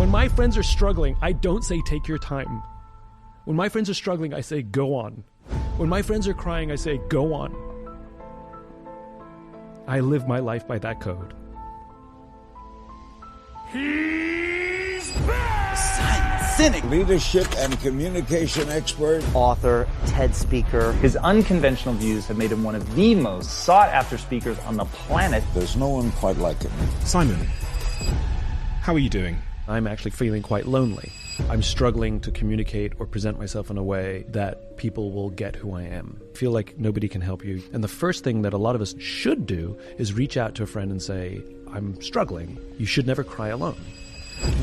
When my friends are struggling, I don't say take your time. When my friends are struggling, I say go on. When my friends are crying, I say go on. I live my life by that code. He's back! Simon Sinek, leadership and communication expert, author, TED speaker. His unconventional views have made him one of the most sought-after speakers on the planet. There's no one quite like him. Simon, how are you doing? I'm actually feeling quite lonely. I'm struggling to communicate or present myself in a way that people will get who I am. I feel like nobody can help you. And the first thing that a lot of us should do is reach out to a friend and say, I'm struggling. You should never cry alone.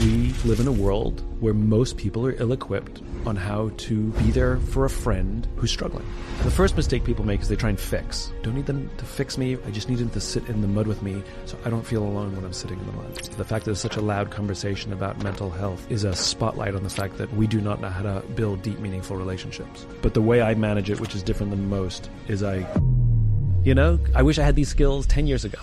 We live in a world where most people are ill-equipped on how to be there for a friend who's struggling. The first mistake people make is they try and fix. Don't need them to fix me. I just need them to sit in the mud with me so I don't feel alone when I'm sitting in the mud. The fact that there's such a loud conversation about mental health is a spotlight on the fact that we do not know how to build deep, meaningful relationships. But the way I manage it, which is different than most, is I wish I had these skills 10 years ago.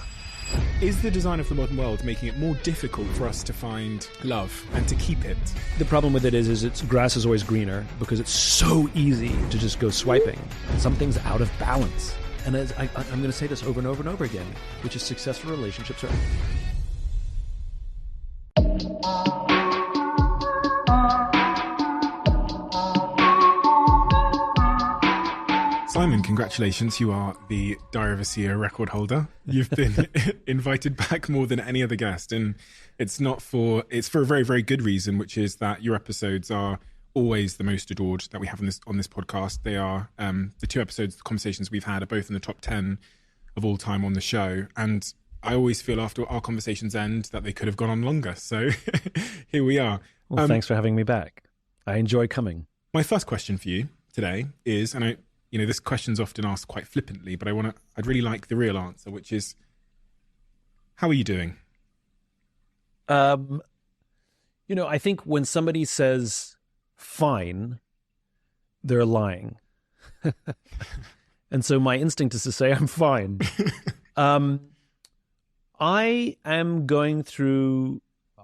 Is the design of the modern world making it more difficult for us to find love and to keep it? The problem with it is its grass is always greener because it's so easy to just go swiping. Something's out of balance. And as I'm going to say this over and over and over again, which is successful relationships are... Simon, congratulations. You are the Diary of a CEO record holder. You've been invited back more than any other guest. And it's for a very, very good reason, which is that your episodes are always the most adored that we have on this podcast. They are the two episodes, the conversations we've had are both in the top 10 of all time on the show. And I always feel after our conversations end that they could have gone on longer. So here we are. Well, thanks for having me back. I enjoy coming. My first question for you today is, and this question's often asked quite flippantly, but I'd really like the real answer, which is, how are you doing? I think when somebody says fine, they're lying. And so my instinct is to say I'm fine. I am going through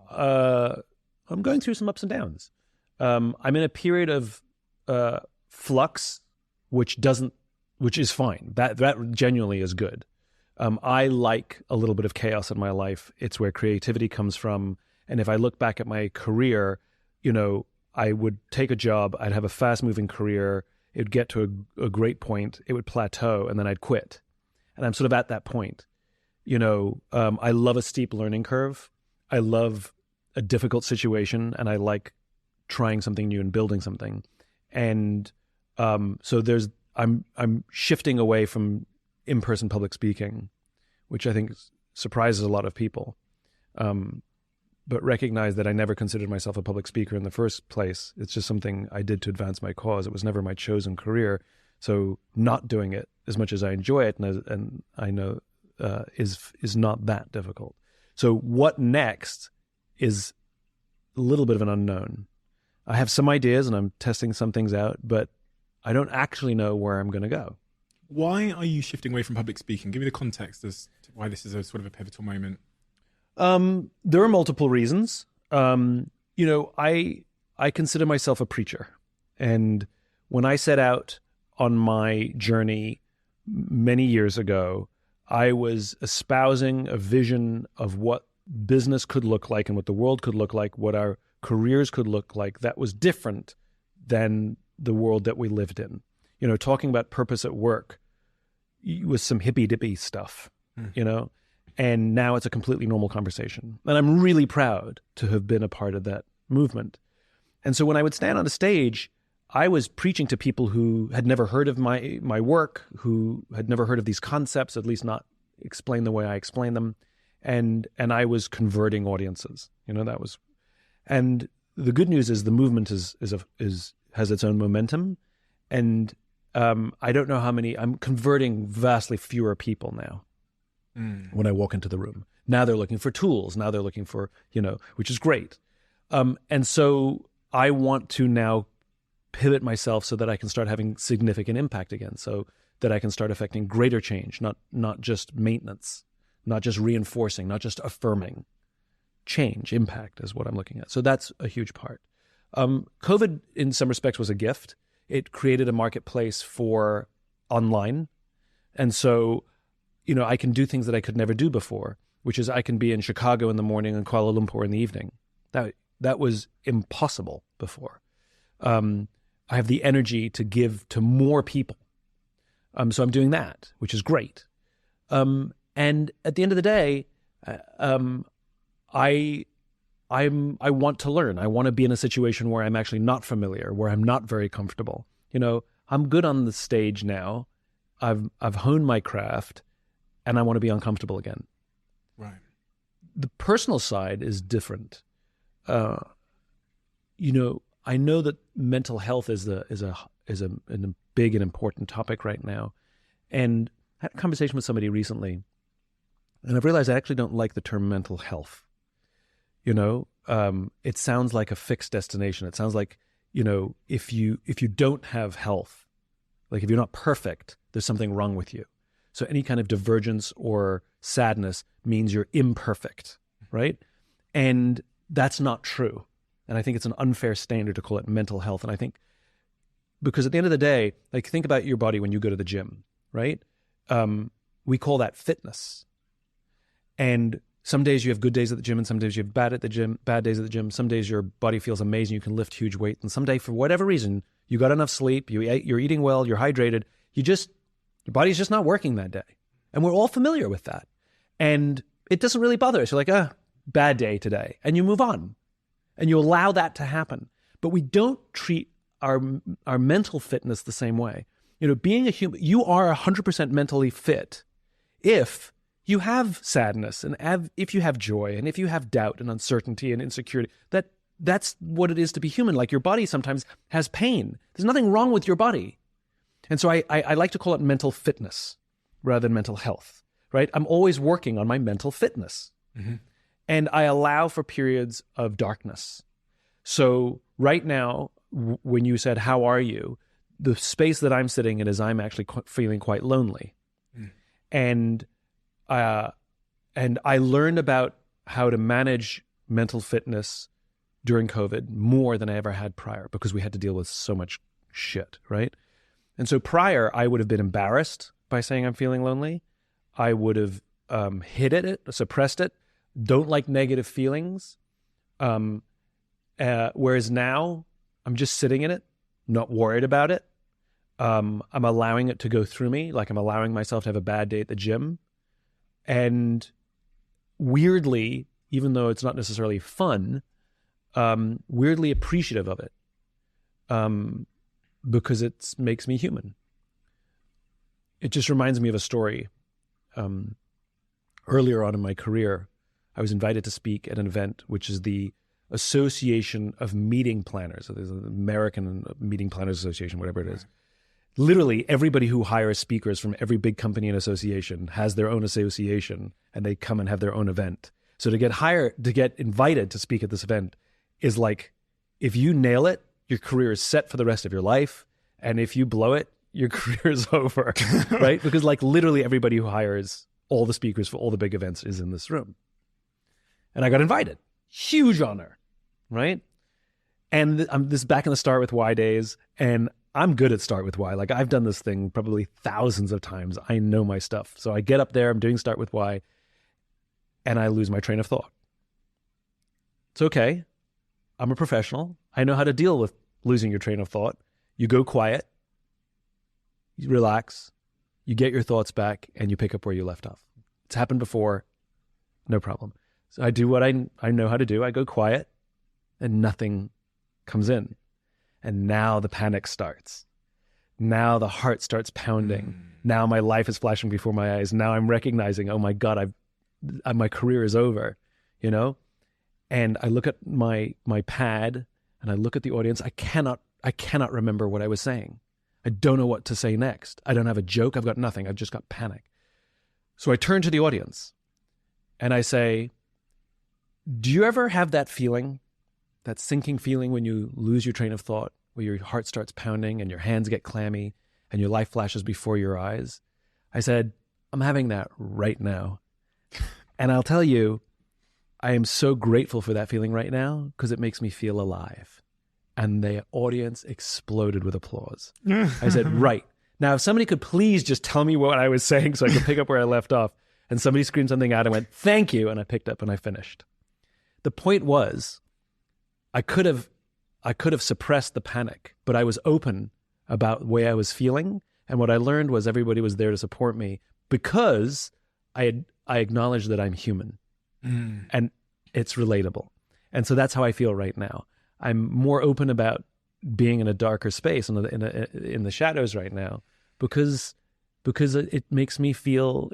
some ups and downs. I'm in a period of flux, which is fine. That genuinely is good. I like a little bit of chaos in my life. It's where creativity comes from. And if I look back at my career, I would take a job, I'd have a fast-moving career, it would get to a great point, it would plateau, and then I'd quit. And I'm sort of at that point. I love a steep learning curve. I love a difficult situation, and I like trying something new and building something. And so I'm shifting away from in-person public speaking, which I think surprises a lot of people. But recognize that I never considered myself a public speaker in the first place. It's just something I did to advance my cause. It was never my chosen career. So not doing it, as much as I enjoy it and I know is not that difficult. So what next is a little bit of an unknown. I have some ideas and I'm testing some things out, but I don't actually know where I'm going to go. Why are you shifting away from public speaking? Give me the context as to why this is a sort of a pivotal moment. There are multiple reasons. I consider myself a preacher. And when I set out on my journey many years ago, I was espousing a vision of what business could look like and what the world could look like, what our careers could look like that was different than the world that we lived in. Talking about purpose at work was some hippy-dippy stuff, and now it's a completely normal conversation. And I'm really proud to have been a part of that movement. And so when I would stand on a stage, I was preaching to people who had never heard of my work, who had never heard of these concepts, at least not explained the way I explain them. And I was converting audiences, and the good news is the movement has its own momentum. And I don't know how many, I'm converting vastly fewer people now when I walk into the room. Now they're looking for tools. Now they're looking for, which is great. And so I want to now pivot myself so that I can start having significant impact again, so that I can start affecting greater change, not just maintenance, not just reinforcing, not just affirming, change, impact is what I'm looking at. So that's a huge part. COVID, in some respects, was a gift. It created a marketplace for online. And so, I can do things that I could never do before, which is I can be in Chicago in the morning and Kuala Lumpur in the evening. That was impossible before. I have the energy to give to more people. So I'm doing that, which is great. And at the end of the day, I want to learn. I want to be in a situation where I'm actually not familiar, where I'm not very comfortable. I'm good on the stage now. I've honed my craft, and I want to be uncomfortable again. Right. The personal side is different. I know that mental health is a big and important topic right now, and I had a conversation with somebody recently, and I've realized I actually don't like the term mental health. It sounds like a fixed destination. It sounds like, if you don't have health, like if you're not perfect, there's something wrong with you. So any kind of divergence or sadness means you're imperfect, right? And that's not true. And I think it's an unfair standard to call it mental health. And I think because at the end of the day, like think about your body when you go to the gym, right? We call that fitness. And some days you have good days at the gym, and some days you have bad days at the gym. Some days your body feels amazing, you can lift huge weight. And some day, for whatever reason, you got enough sleep, you're eating well, you're hydrated, your body's just not working that day. And we're all familiar with that. And it doesn't really bother us. You're like, bad day today. And you move on. And you allow that to happen. But we don't treat our mental fitness the same way. Being a human, you are 100% mentally fit if you have sadness, and if you have joy, and if you have doubt and uncertainty and insecurity. That's what it is to be human. Like your body sometimes has pain. There's nothing wrong with your body. And so I like to call it mental fitness rather than mental health, right? I'm always working on my mental fitness. Mm-hmm. And I allow for periods of darkness. So right now, when you said, how are you? The space that I'm sitting in is I'm actually feeling quite lonely. Mm. And I learned about how to manage mental fitness during COVID more than I ever had prior, because we had to deal with so much shit, right? And so prior, I would have been embarrassed by saying I'm feeling lonely. I would have hid it, suppressed it, don't like negative feelings. Whereas now, I'm just sitting in it, not worried about it. I'm allowing it to go through me, like I'm allowing myself to have a bad day at the gym. And weirdly, even though it's not necessarily fun, weirdly appreciative of it, because it makes me human. It just reminds me of a story. Earlier on in my career, I was invited to speak at an event, which is the Association of Meeting Planners. So there's an American Meeting Planners Association, whatever it is. Literally everybody who hires speakers from every big company and association has their own association, and they come and have their own event. So to get invited to speak at this event is like, if you nail it, your career is set for the rest of your life. And if you blow it, your career is over, right? Because like literally everybody who hires all the speakers for all the big events is in this room. And I got invited. Huge honor, right? And this is back in the Start With Why days, and I'm good at Start With Why. Like I've done this thing probably thousands of times. I know my stuff. So I get up there, I'm doing Start With Why, and I lose my train of thought. It's okay. I'm a professional. I know how to deal with losing your train of thought. You go quiet, you relax, you get your thoughts back, and you pick up where you left off. It's happened before, no problem. So I do what I know how to do. I go quiet, and nothing comes in. And now the panic starts. Now the heart starts pounding. Now my life is flashing before my eyes. Now I'm recognizing, oh my God, my career is over, And I look at my pad, and I look at the audience. I cannot remember what I was saying. I don't know what to say next. I don't have a joke. I've got nothing. I've just got panic. So I turn to the audience, and I say, do you ever have that feeling, that sinking feeling when you lose your train of thought, where your heart starts pounding and your hands get clammy and your life flashes before your eyes? I said, I'm having that right now. And I'll tell you, I am so grateful for that feeling right now because it makes me feel alive. And the audience exploded with applause. I said, right. Now, if somebody could please just tell me what I was saying so I could pick up where I left off. And somebody screamed something out and went, thank you. And I picked up and I finished. The point was, I could have suppressed the panic, but I was open about the way I was feeling. And what I learned was everybody was there to support me because I acknowledged that I'm human and it's relatable. And so that's how I feel right now. I'm more open about being in a darker space in the shadows right now because it makes me feel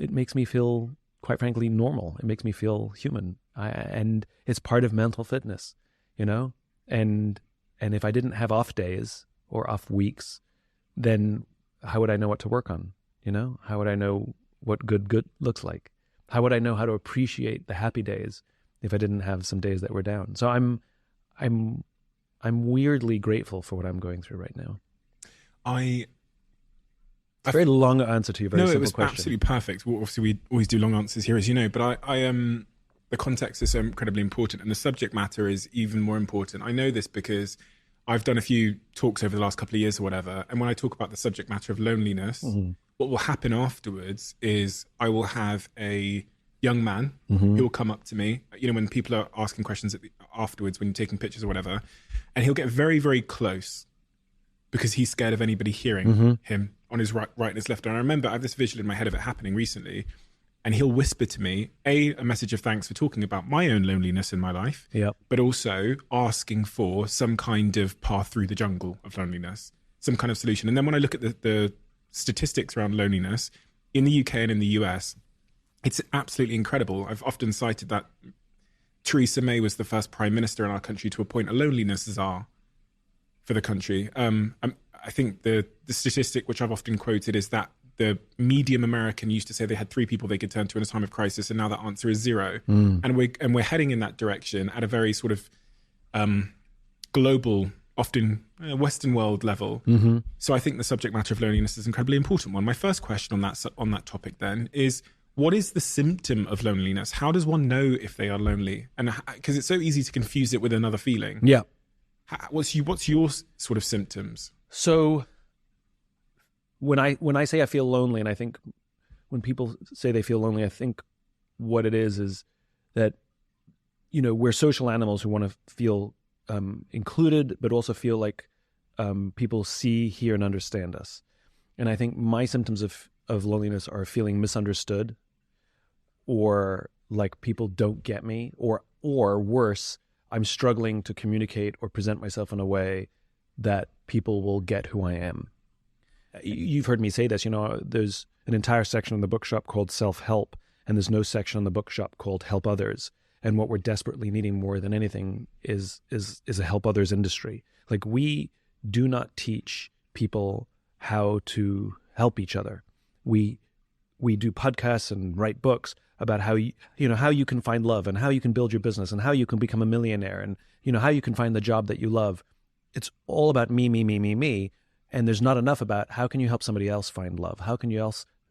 quite frankly normal. It makes me feel human. And it's part of mental fitness, you know? And if I didn't have off days or off weeks, then how would I know what to work on? You know, how would I know what good looks like? How would I know how to appreciate the happy days if I didn't have some days that were down? So I'm weirdly grateful for what I'm going through right now. It's a very long answer to your very simple question. No, it was absolutely perfect. Well, obviously, we always do long answers here, as you know, but the context is so incredibly important and the subject matter is even more important. I know this because I've done a few talks over the last couple of years or whatever, and when I talk about the subject matter of loneliness, what will happen afterwards is I will have a young man who will come up to me, you know, when people are asking questions afterwards, when you're taking pictures or whatever, and he'll get very, very close because he's scared of anybody hearing him on his right and his left. And I remember I have this visual in my head of it happening recently, and he'll whisper to me, a message of thanks for talking about my own loneliness in my life, but also asking for some kind of path through the jungle of loneliness, some kind of solution. And then when I look at the statistics around loneliness in the UK and in the US, it's absolutely incredible. I've often cited that Theresa May was the first prime minister in our country to appoint a loneliness czar for the country. I think the statistic which I've often quoted is that the medium American used to say they had 3 people they could turn to in a time of crisis, and now that answer is 0. And we're heading in that direction at a very sort of global, often Western world level. So I think the subject matter of loneliness is an incredibly important one. My first question on that topic then is, what is the symptom of loneliness? How does one know if they are lonely? And because it's so easy to confuse it with another feeling. Yeah. What's your sort of symptoms? So when I say I feel lonely, and I think when people say they feel lonely, I think what it is that, you know, we're social animals who want to feel included, but also feel like people see, hear, and understand us. And I think my symptoms of loneliness are feeling misunderstood, or like people don't get me, or worse, I'm struggling to communicate or present myself in a way that people will get who I am. You've heard me say this, you know, there's an entire section in the bookshop called self-help, and there's no section in the bookshop called help others. And what we're desperately needing more than anything is a help others industry. Like, we do not teach people how to help each other. We do podcasts and write books about how how you can find love and how you can build your business and how you can become a millionaire and, you know, how you can find the job that you love. It's all about me. And there's not enough about how can you help somebody else find love? How can you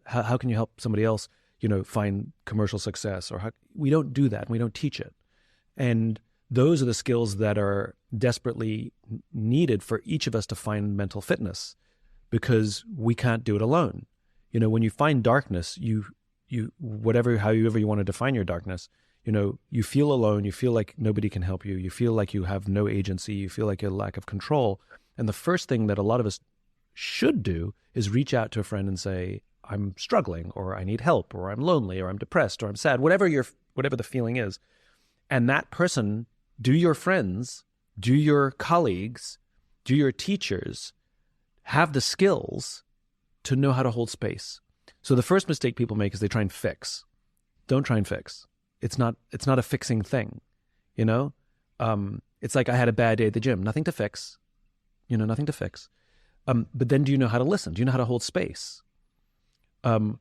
help somebody else, you know, find commercial success? Or we don't do that. And we don't teach it. And those are the skills that are desperately needed for each of us to find mental fitness, because we can't do it alone. You know, when you find darkness, however you want to define your darkness, you know, you feel alone, you feel like nobody can help you, you feel like you have no agency, you feel like you have a lack of control. And the first thing that a lot of us should do is reach out to a friend and say, I'm struggling, or I need help, or I'm lonely, or I'm depressed, or I'm sad, whatever the feeling is. And that person, do your friends, do your colleagues, do your teachers have the skills to know how to hold space? So the first mistake people make is they try and fix. Don't try and fix. It's not a fixing thing, you know? It's like, I had a bad day at the gym. Nothing to fix, you know, nothing to fix. But then do you know how to listen? Do you know how to hold space? And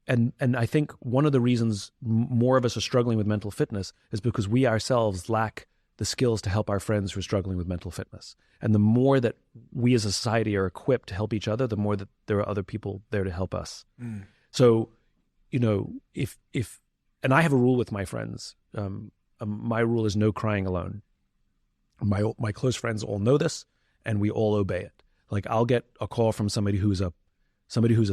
I think one of the reasons more of us are struggling with mental fitness is because we ourselves lack the skills to help our friends who are struggling with mental fitness. And the more that we as a society are equipped to help each other, the more that there are other people there to help us. So, you know, if and I have a rule with my friends. My rule is no crying alone. My close friends all know this, and we all obey it. Like, I'll get a call from somebody who's a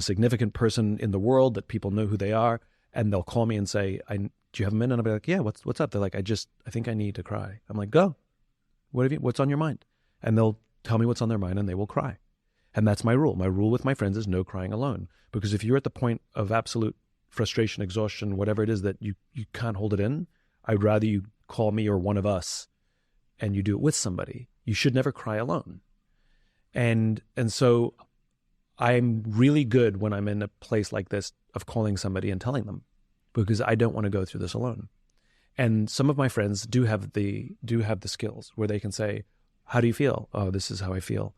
significant person in the world that people know who they are, and they'll call me and say, "Do you have a minute?" And I'll be like, "Yeah, what's up?" They're like, "I think I need to cry." I'm like, "Go. What's on your mind?" And they'll tell me what's on their mind, and they will cry. And that's my rule. My rule with my friends is no crying alone. Because if you're at the point of absolute frustration, exhaustion, whatever it is that you can't hold it in, I'd rather you call me or one of us and you do it with somebody. You should never cry alone. And so I'm really good when I'm in a place like this of calling somebody and telling them, because I don't want to go through this alone. And some of my friends do have the skills where they can say, "How do you feel?" "Oh, this is how I feel."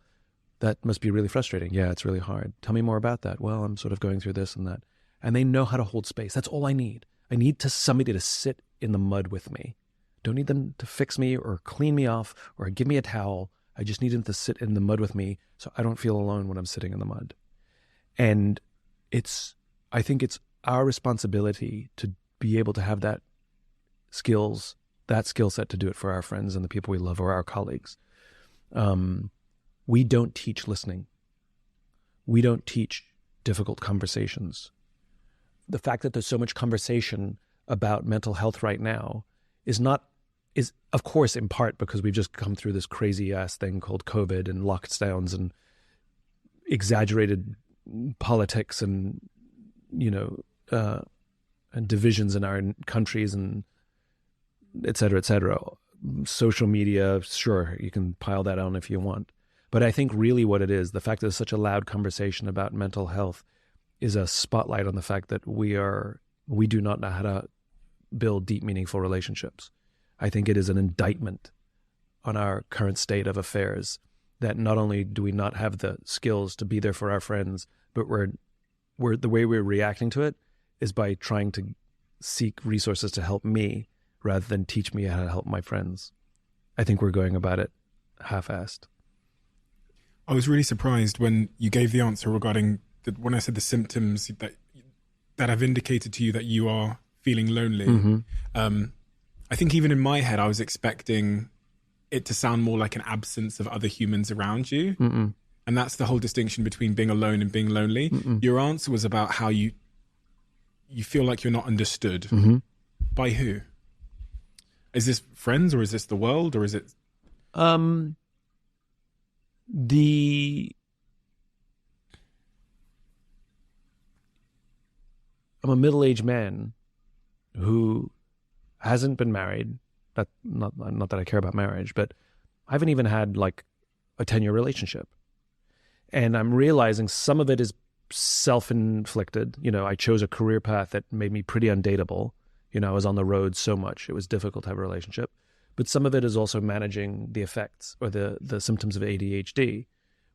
"That must be really frustrating." "Yeah, it's really hard." "Tell me more about that." "Well, I'm sort of going through this and that." And they know how to hold space. That's all I need. I need somebody to sit in the mud with me. Don't need them to fix me or clean me off or give me a towel. I just need them to sit in the mud with me so I don't feel alone when I'm sitting in the mud. And I think it's our responsibility to be able to have that skill set to do it for our friends and the people we love or our colleagues. We don't teach listening. We don't teach difficult conversations. The fact that there's so much conversation about mental health right now is of course in part because we've just come through this crazy ass thing called COVID and lockdowns and exaggerated politics and and divisions in our countries and et cetera, et cetera. Social media, sure, you can pile that on if you want. But I think really what it is, the fact that there's such a loud conversation about mental health is a spotlight on the fact that we do not know how to build deep, meaningful relationships. I think it is an indictment on our current state of affairs that not only do we not have the skills to be there for our friends, but we're the way we're reacting to it is by trying to seek resources to help me rather than teach me how to help my friends. I think we're going about it half-assed. I was really surprised when you gave the answer regarding when I said the symptoms that have indicated to you that you are feeling lonely. Mm-hmm. I think even in my head, I was expecting it to sound more like an absence of other humans around you. Mm-mm. And that's the whole distinction between being alone and being lonely. Mm-mm. Your answer was about how you feel like you're not understood. Mm-hmm. By who? Is this friends or is this the world or is it? I'm a middle-aged man who hasn't been married. Not that I care about marriage, but I haven't even had like a 10-year relationship. And I'm realizing some of it is self-inflicted. I chose a career path that made me pretty undateable. I was on the road so much. It was difficult to have a relationship. But some of it is also managing the effects or the symptoms of ADHD,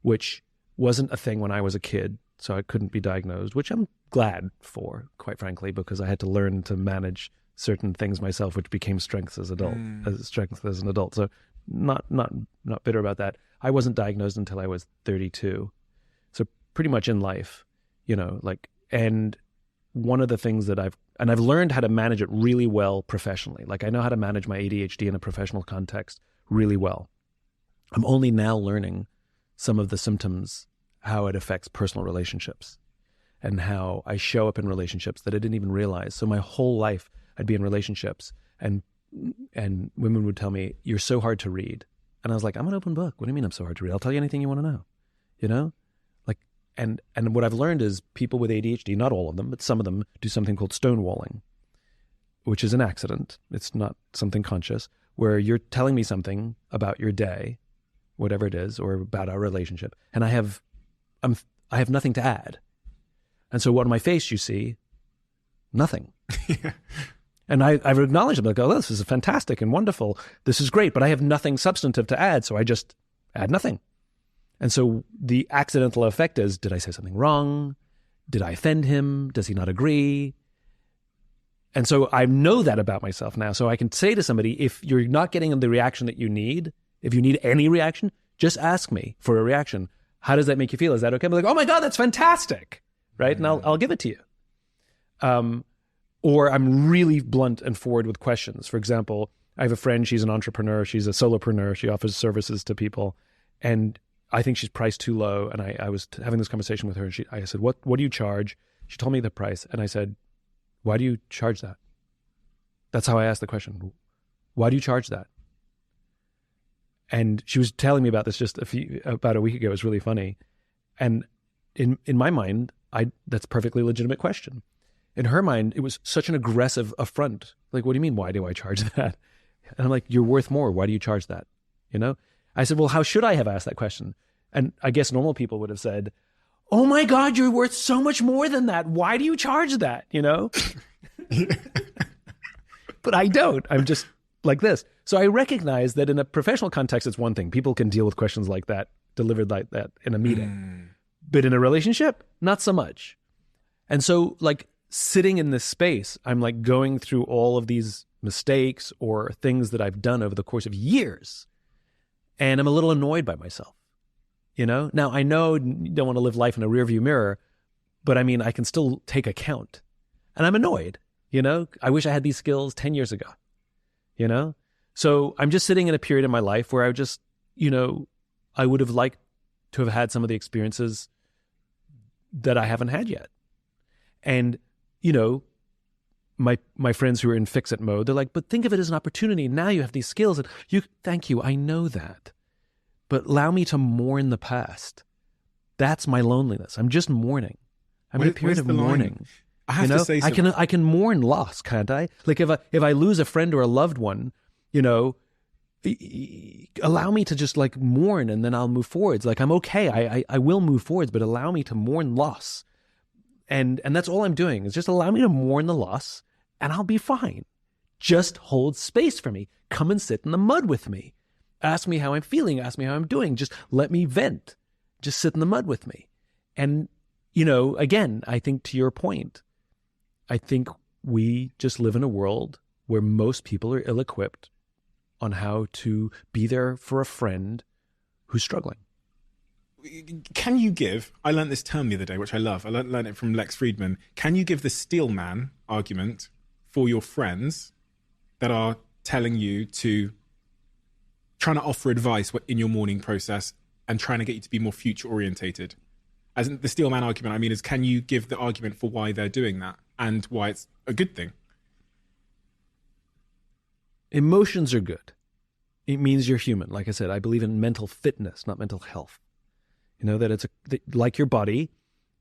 which wasn't a thing when I was a kid. So I couldn't be diagnosed, which I'm glad for, quite frankly, because I had to learn to manage certain things myself, which became strengths as an adult. So not bitter about that. I wasn't diagnosed until I was 32. So pretty much in life, and one of the things that I've learned how to manage it really well professionally. Like I know how to manage my ADHD in a professional context really well. I'm only now learning some of the symptoms, how it affects personal relationships and how I show up in relationships that I didn't even realize. So my whole life I'd be in relationships and women would tell me, "You're so hard to read." And I was like, "I'm an open book. What do you mean I'm so hard to read? I'll tell you anything you want to know." And what I've learned is people with ADHD, not all of them, but some of them do something called stonewalling, which is an accident. It's not something conscious, where you're telling me something about your day, whatever it is, or about our relationship, and I have nothing to add. And so what on my face you see, nothing. Yeah. And I've acknowledged them. Like, "Oh, this is fantastic and wonderful. This is great, but I have nothing substantive to add, so I just add nothing." And so the accidental effect is, did I say something wrong? Did I offend him? Does he not agree? And so I know that about myself now. So I can say to somebody, if you're not getting the reaction that you need, if you need any reaction, just ask me for a reaction. How does that make you feel? Is that okay? I'm like, "Oh my God, that's fantastic." Right? And I'll give it to you. Or I'm really blunt and forward with questions. For example, I have a friend, she's an entrepreneur, she's a solopreneur, she offers services to people, and I think she's priced too low. And I was having this conversation with her, and I said, what do you charge? She told me the price, and I said, why do you charge that? That's how I asked the question. Why do you charge that? And she was telling me about this just about a week ago. It was really funny. And in my mind, that's a perfectly legitimate question. In her mind, it was such an aggressive affront. Like, what do you mean, why do I charge that? And I'm like, you're worth more. Why do you charge that? You know? I said, well, how should I have asked that question? And I guess normal people would have said, oh my God, you're worth so much more than that. Why do you charge that? You know? But I don't. I'm just like this. So I recognize that in a professional context, it's one thing. People can deal with questions like that, delivered like that in a meeting. But in a relationship, not so much. And so like sitting in this space, I'm like going through all of these mistakes or things that I've done over the course of years. And I'm a little annoyed by myself, you know? Now, I know you don't want to live life in a rearview mirror, but I mean, I can still take account. And I'm annoyed, you know? I wish I had these skills 10 years ago, you know? So I'm just sitting in a period in my life where I just, you know, I would have liked to have had some of the experiences that I haven't had yet. And, you know, my friends who are in fix-it mode, they're like, but think of it as an opportunity. Now you have these skills. And thank you, I know that. But allow me to mourn the past. That's my loneliness. I'm just mourning. I'm in a period of mourning. I have to say something. I can mourn loss, can't I? Like if I lose a friend or a loved one, you know, allow me to just like mourn, and then I'll move forwards. Like I'm okay. I will move forwards, but allow me to mourn loss. And that's all I'm doing is just allow me to mourn the loss, and I'll be fine. Just hold space for me. Come and sit in the mud with me. Ask me how I'm feeling. Ask me how I'm doing. Just let me vent. Just sit in the mud with me. And, you know, again, I think to your point, I think we just live in a world where most people are ill-equipped on how to be there for a friend who's struggling. Can you give, I learned this term the other day, which I love. I learned it from Lex Friedman. Can you give the steel man argument for your friends that are telling you to, trying to offer advice in your mourning process and trying to get you to be more future orientated? As in the steel man argument, I mean, is can you give the argument for why they're doing that and why it's a good thing? Emotions are good. It means you're human. Like I said, I believe in mental fitness, not mental health. You know, that like your body,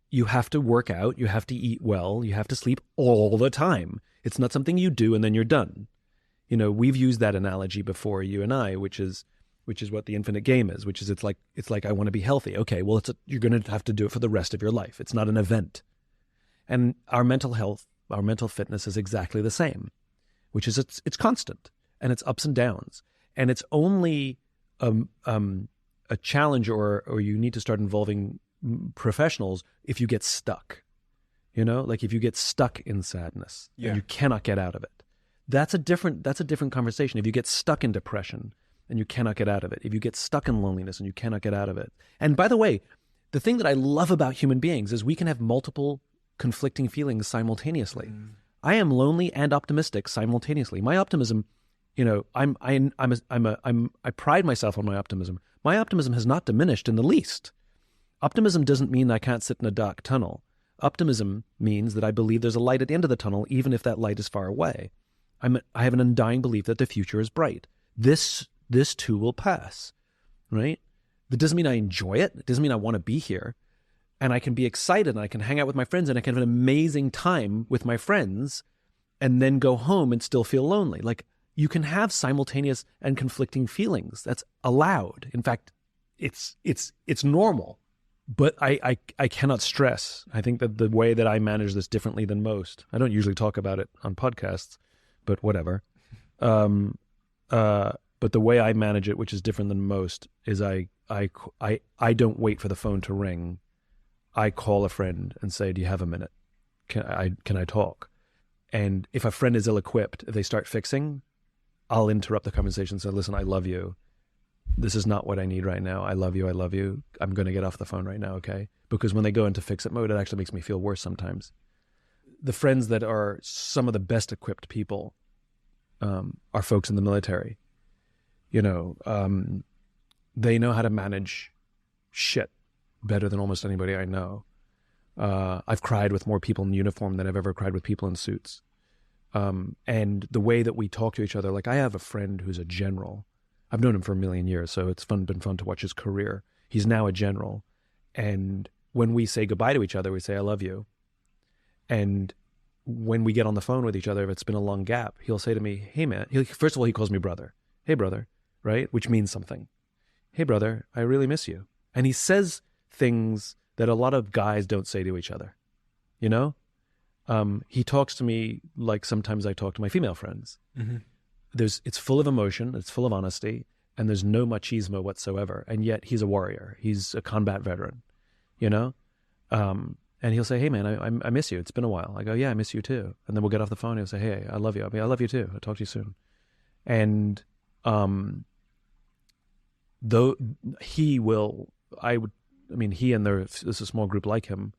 you have to work out, you have to eat well, you have to sleep all the time. It's not something you do and then you're done. You know, we've used that analogy before, you and I, which is what the infinite game is, which is it's like I want to be healthy. Okay, well, you're going to have to do it for the rest of your life. It's not an event. And our mental health, our mental fitness is exactly the same, which is it's constant and it's ups and downs. And it's only a challenge or you need to start involving professionals if you get stuck, you know, like if you get stuck in sadness and you cannot get out of it. That's a different conversation. If you get stuck in depression and you cannot get out of it, if you get stuck in loneliness and you cannot get out of it. And by the way, the thing that I love about human beings is we can have multiple conflicting feelings simultaneously. I am lonely and optimistic simultaneously. My optimism, you know, I pride myself on my optimism. My optimism has not diminished in the least. Optimism doesn't mean I can't sit in a dark tunnel. Optimism means that I believe there's a light at the end of the tunnel, even if that light is far away. I have an undying belief that the future is bright. This too will pass, right? That doesn't mean I enjoy it. It doesn't mean I want to be here. And I can be excited and I can hang out with my friends and I can have an amazing time with my friends and then go home and still feel lonely. Like, you can have simultaneous and conflicting feelings. That's allowed. In fact, it's normal. But I cannot stress. I think that the way that I manage this differently than most, I don't usually talk about it on podcasts, but whatever. But the way I manage it, which is different than most, is I don't wait for the phone to ring. I call a friend and say, do you have a minute? Can I talk? And if a friend is ill-equipped, if they start fixing, I'll interrupt the conversation and say, listen, I love you. This is not what I need right now. I love you. I'm going to get off the phone right now, okay? Because when they go into fix-it mode, it actually makes me feel worse sometimes. the friends that are some of the best equipped people are folks in the military. You know, they know how to manage shit better than almost anybody I know. I've cried with more people in uniform than I've ever cried with people in suits. And the way that we talk to each other, like I have a friend who's a general. I've known him for a million years, so it's been fun to watch his career. He's now a general. And when we say goodbye to each other, we say, I love you. And when we get on the phone with each other, if it's been a long gap, he'll say to me, hey man, first of all, he calls me brother. Hey brother, right? Which means something. Hey brother, I really miss you. And he says things that a lot of guys don't say to each other, you know? He talks to me like sometimes I talk to my female friends. Mm-hmm. It's full of emotion, it's full of honesty, and there's no machismo whatsoever. And yet he's a warrior. He's a combat veteran, you know? And he'll say, hey man, I miss you. It's been a while. I go, yeah, I miss you too. And then we'll get off the phone. He'll say, hey, I love you. I love you too. I'll talk to you soon. And though he and there's a small group like him,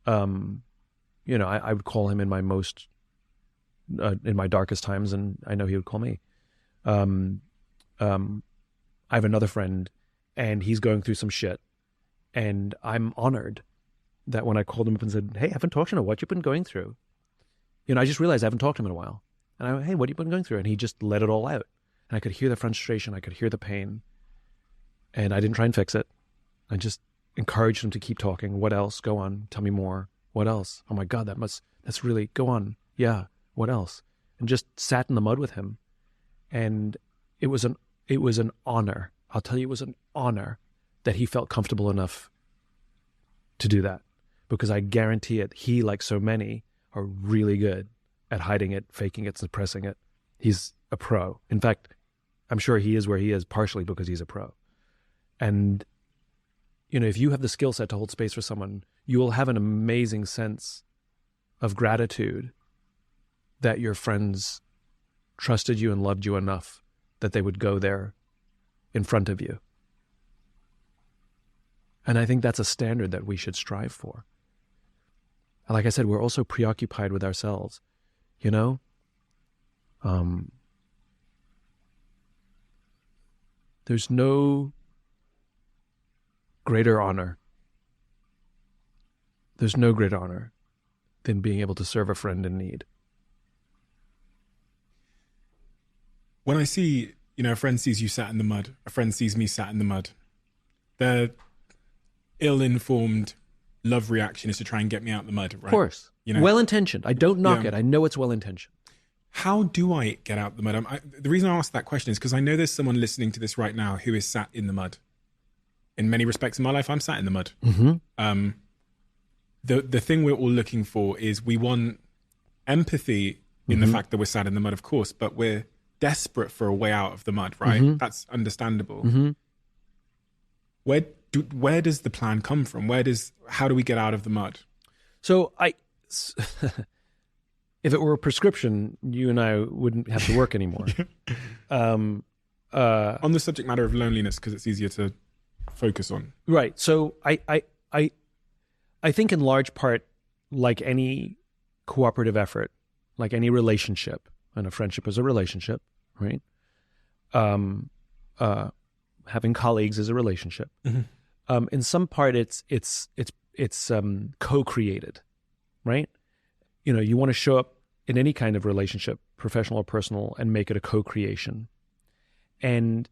you know, I would call him in my in my darkest times, and I know he would call me. I have another friend, and he's going through some shit, and I'm honored that when I called him up and said, hey, I haven't talked to you in a while, what you've been going through? You know, I just realized I haven't talked to him in a while. And I went, hey, what have you been going through? And he just let it all out. And I could hear the frustration, I could hear the pain. And I didn't try and fix it. I just encouraged him to keep talking. What else? Go on. Tell me more. What else? Oh my God, that's really, go on. Yeah. What else? And just sat in the mud with him. And it was an honor. I'll tell you, it was an honor that he felt comfortable enough to do that. Because I guarantee it, he, like so many, are really good at hiding it, faking it, suppressing it. He's a pro. In fact, I'm sure he is where he is partially because he's a pro. And, you know, if you have the skill set to hold space for someone, you will have an amazing sense of gratitude that your friends trusted you and loved you enough that they would go there in front of you. And I think that's a standard that we should strive for. Like I said, we're also preoccupied with ourselves, you know? There's no greater honor. There's no greater honor than being able to serve a friend in need. When I see, you know, a friend sees you sat in the mud, a friend sees me sat in the mud, their ill-informed love reaction is to try and get me out of the mud, right? Of course. You know? Well-intentioned. I don't knock it. I know it's well-intentioned. How do I get out of the mud? The reason I ask that question is because I know there's someone listening to this right now who is sat in the mud. In many respects in my life, I'm sat in the mud. Mm-hmm. The thing we're all looking for is we want empathy in the fact that we're sat in the mud, of course, but we're desperate for a way out of the mud, right? Mm-hmm. That's understandable. Mm-hmm. Where does the plan come from? How do we get out of the mud? So if it were a prescription, you and I wouldn't have to work anymore. On the subject matter of loneliness, because it's easier to focus on. Right. So I think in large part, like any cooperative effort, like any relationship, and a friendship is a relationship, right? Having colleagues is a relationship. Mm-hmm. In some part, it's co-created, right? You know, you want to show up in any kind of relationship, professional or personal, and make it a co-creation. And,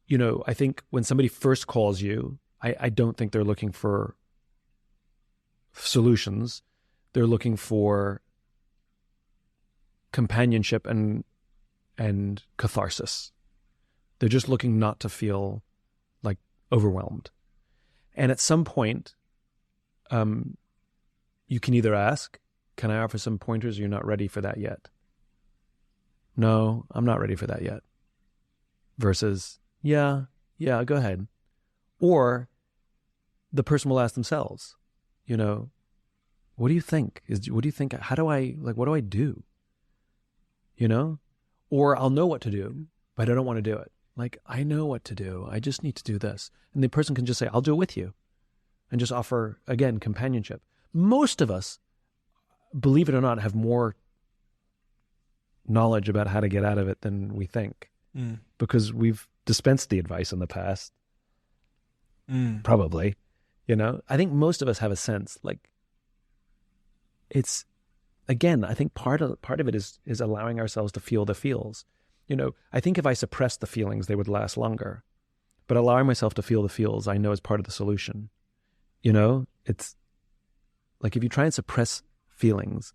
you know, I think when somebody first calls you, I don't think they're looking for solutions. They're looking for companionship and catharsis. They're just looking not to feel like overwhelmed. And at some point, you can either ask, can I offer some pointers? You're not ready for that yet. No, I'm not ready for that yet. Versus, yeah, go ahead. Or the person will ask themselves, you know, what do you think? What do you think? What do I do? You know? Or I'll know what to do, but I don't want to do it. Like, I know what to do. I just need to do this. And the person can just say, I'll do it with you. And just offer, again, companionship. Most of us believe it or not, have more knowledge about how to get out of it than we think, because we've dispensed the advice in the past. Probably, I think most of us have a sense, like, it's, again, I think part of it is allowing ourselves to feel the feels. I think if I suppressed the feelings, they would last longer. But allowing myself to feel the feels, I know, is part of the solution. It's like, if you try and suppress feelings,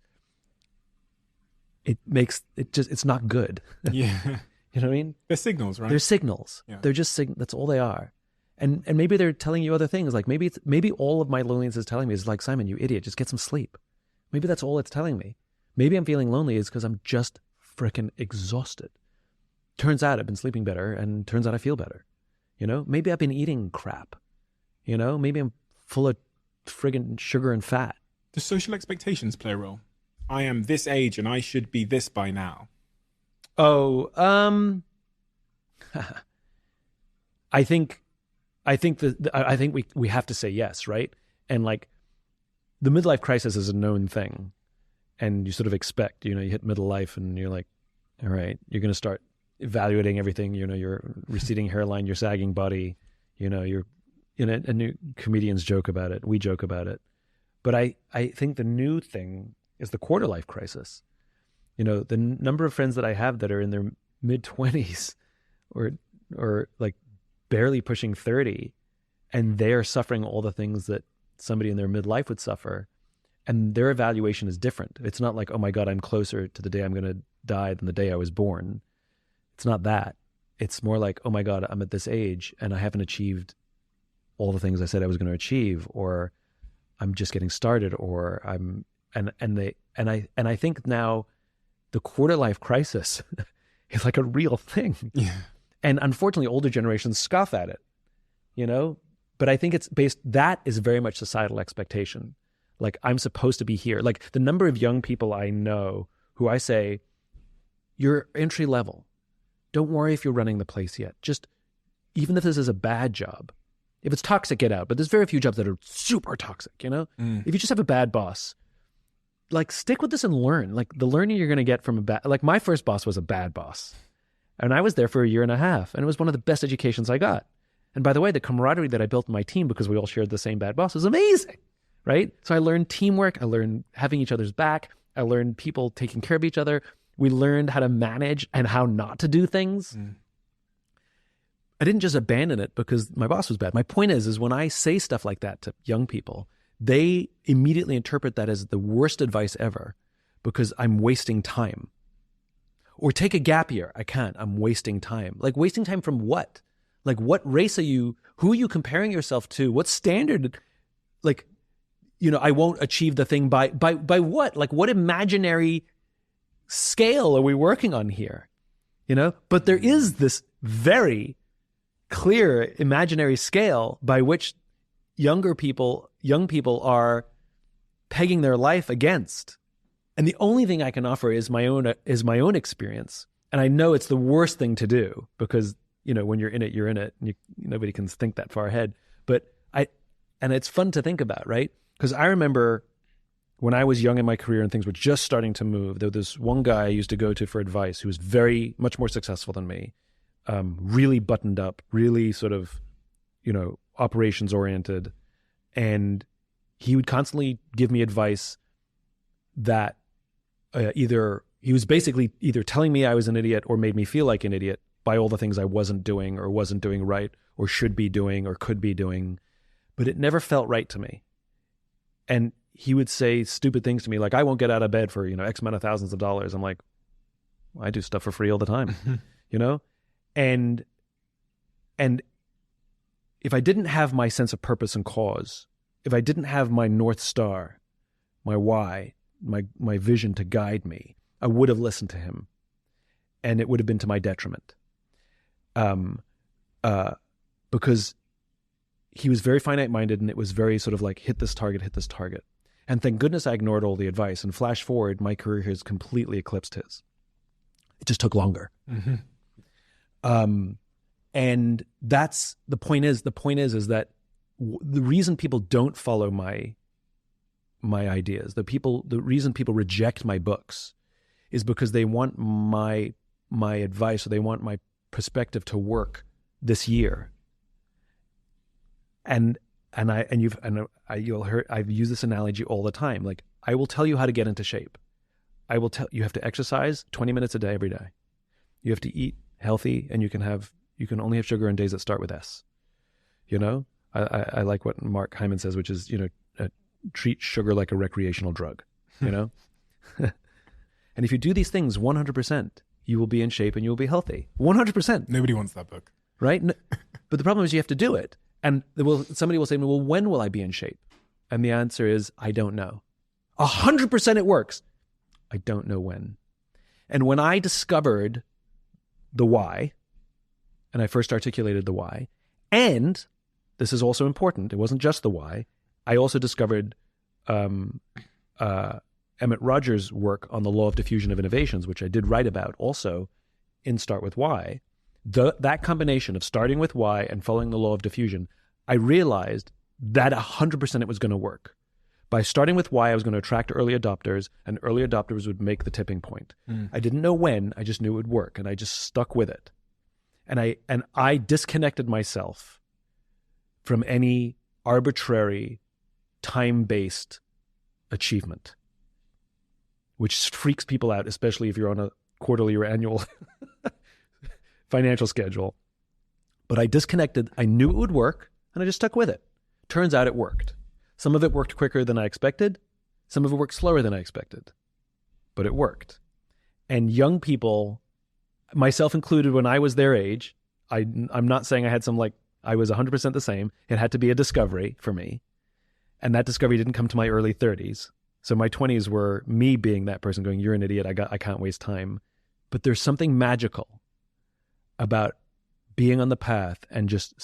it's not good. Yeah. You know what I mean? They're signals, right? They're signals. Yeah. They're just that's all they are. And maybe they're telling you other things. Like, maybe all of my loneliness is telling me is like, Simon, you idiot, just get some sleep. Maybe that's all it's telling me. Maybe I'm feeling lonely is because I'm just freaking exhausted. Turns out I've been sleeping better, and turns out I feel better. Maybe I've been eating crap. Maybe I'm full of friggin' sugar and fat. Do social expectations play a role? I am this age and I should be this by now. Oh, I think we have to say yes, right? And like, the midlife crisis is a known thing, and you sort of expect, you hit middle life and you're like, all right, you're going to start evaluating everything, your receding hairline, your sagging body, you're, and new comedians joke about it. We joke about it. But I think the new thing is the quarter life crisis. The number of friends that I have that are in their mid-20s or like barely pushing 30, and they're suffering all the things that somebody in their midlife would suffer, and their evaluation is different. It's not like, oh my God, I'm closer to the day I'm going to die than the day I was born. It's not that. It's more like, oh my God, I'm at this age and I haven't achieved all the things I said I was going to achieve, or I'm just getting started, or I think now the quarter life crisis is like a real thing. Yeah. And unfortunately, older generations scoff at it, but I think that is very much societal expectation. Like, I'm supposed to be here. Like, the number of young people I know who I say, you're entry level. Don't worry if you're running the place yet. Just, even if this is a bad job, if it's toxic, get out. But there's very few jobs that are super toxic, If you just have a bad boss, like, stick with this and learn. Like, the learning you're going to get from like, my first boss was a bad boss. And I was there for 1.5 years, and it was one of the best educations I got. And by the way, the camaraderie that I built in my team, because we all shared the same bad boss, was amazing, right? So I learned teamwork. I learned having each other's back. I learned people taking care of each other. We learned how to manage and how not to do things. I didn't just abandon it because my boss was bad. My point is when I say stuff like that to young people, they immediately interpret that as the worst advice ever because I'm wasting time. Or take a gap year. I can't. I'm wasting time. Like, wasting time from what? Like, what race are you? Who are you comparing yourself to? What standard? Like, I won't achieve the thing by what? Like, what imaginary scale are we working on here? But there is this very clear imaginary scale by which young people are pegging their life against. And the only thing I can offer is my own experience. And I know it's the worst thing to do because, when you're in it, you're in it. And nobody can think that far ahead. But it's fun to think about, right? Because I remember when I was young in my career and things were just starting to move, there was this one guy I used to go to for advice who was very much more successful than me, really buttoned up, really sort of, operations oriented. And he would constantly give me advice that he was basically either telling me I was an idiot or made me feel like an idiot by all the things I wasn't doing right or should be doing or could be doing, but it never felt right to me. And he would say stupid things to me like, I won't get out of bed for, X amount of thousands of dollars. I'm like, I do stuff for free all the time, And if I didn't have my sense of purpose and cause, if I didn't have my North Star, my why, my vision to guide me, I would have listened to him, and it would have been to my detriment. Because he was very finite-minded, and it was very sort of like, hit this target. And thank goodness I ignored all the advice, and flash forward, my career has completely eclipsed his. It just took longer. And that's the point is that the reason people don't follow my my ideas. The reason people reject my books is because they want my advice, or they want my perspective to work this year. And you'll hear, I've used this analogy all the time. Like, I will tell you how to get into shape. I will tell you have to exercise 20 minutes a day every day. You have to eat healthy, and you can only have sugar on days that start with S. You know, I like what Mark Hyman says, which is, treat sugar like a recreational drug, you know? And if you do these things 100%, you will be in shape and you will be healthy. 100%. Nobody wants that book. Right? But the problem is you have to do it. And somebody will say to me, well, when will I be in shape? And the answer is, I don't know. 100% it works. I don't know when. And when I discovered the why, and I first articulated the why, and this is also important, it wasn't just the why, I also discovered Emmett Rogers' work on the law of diffusion of innovations, which I did write about also in Start With Why. That combination of starting with why and following the law of diffusion, I realized that 100% it was going to work. By starting with why, I was going to attract early adopters, and early adopters would make the tipping point. I didn't know when, I just knew it would work, and I just stuck with it. And I disconnected myself from any arbitrary, time-based achievement, which freaks people out, especially if you're on a quarterly or annual financial schedule. But I disconnected. I knew it would work, and I just stuck with it. Turns out it worked. Some of it worked quicker than I expected. Some of it worked slower than I expected. But it worked. And young people, myself included, when I was their age, I'm not saying I had I was 100% the same. It had to be a discovery for me. And that discovery didn't come to my early 30s. So my 20s were me being that person going, you're an idiot, I can't waste time. But there's something magical about being on the path and just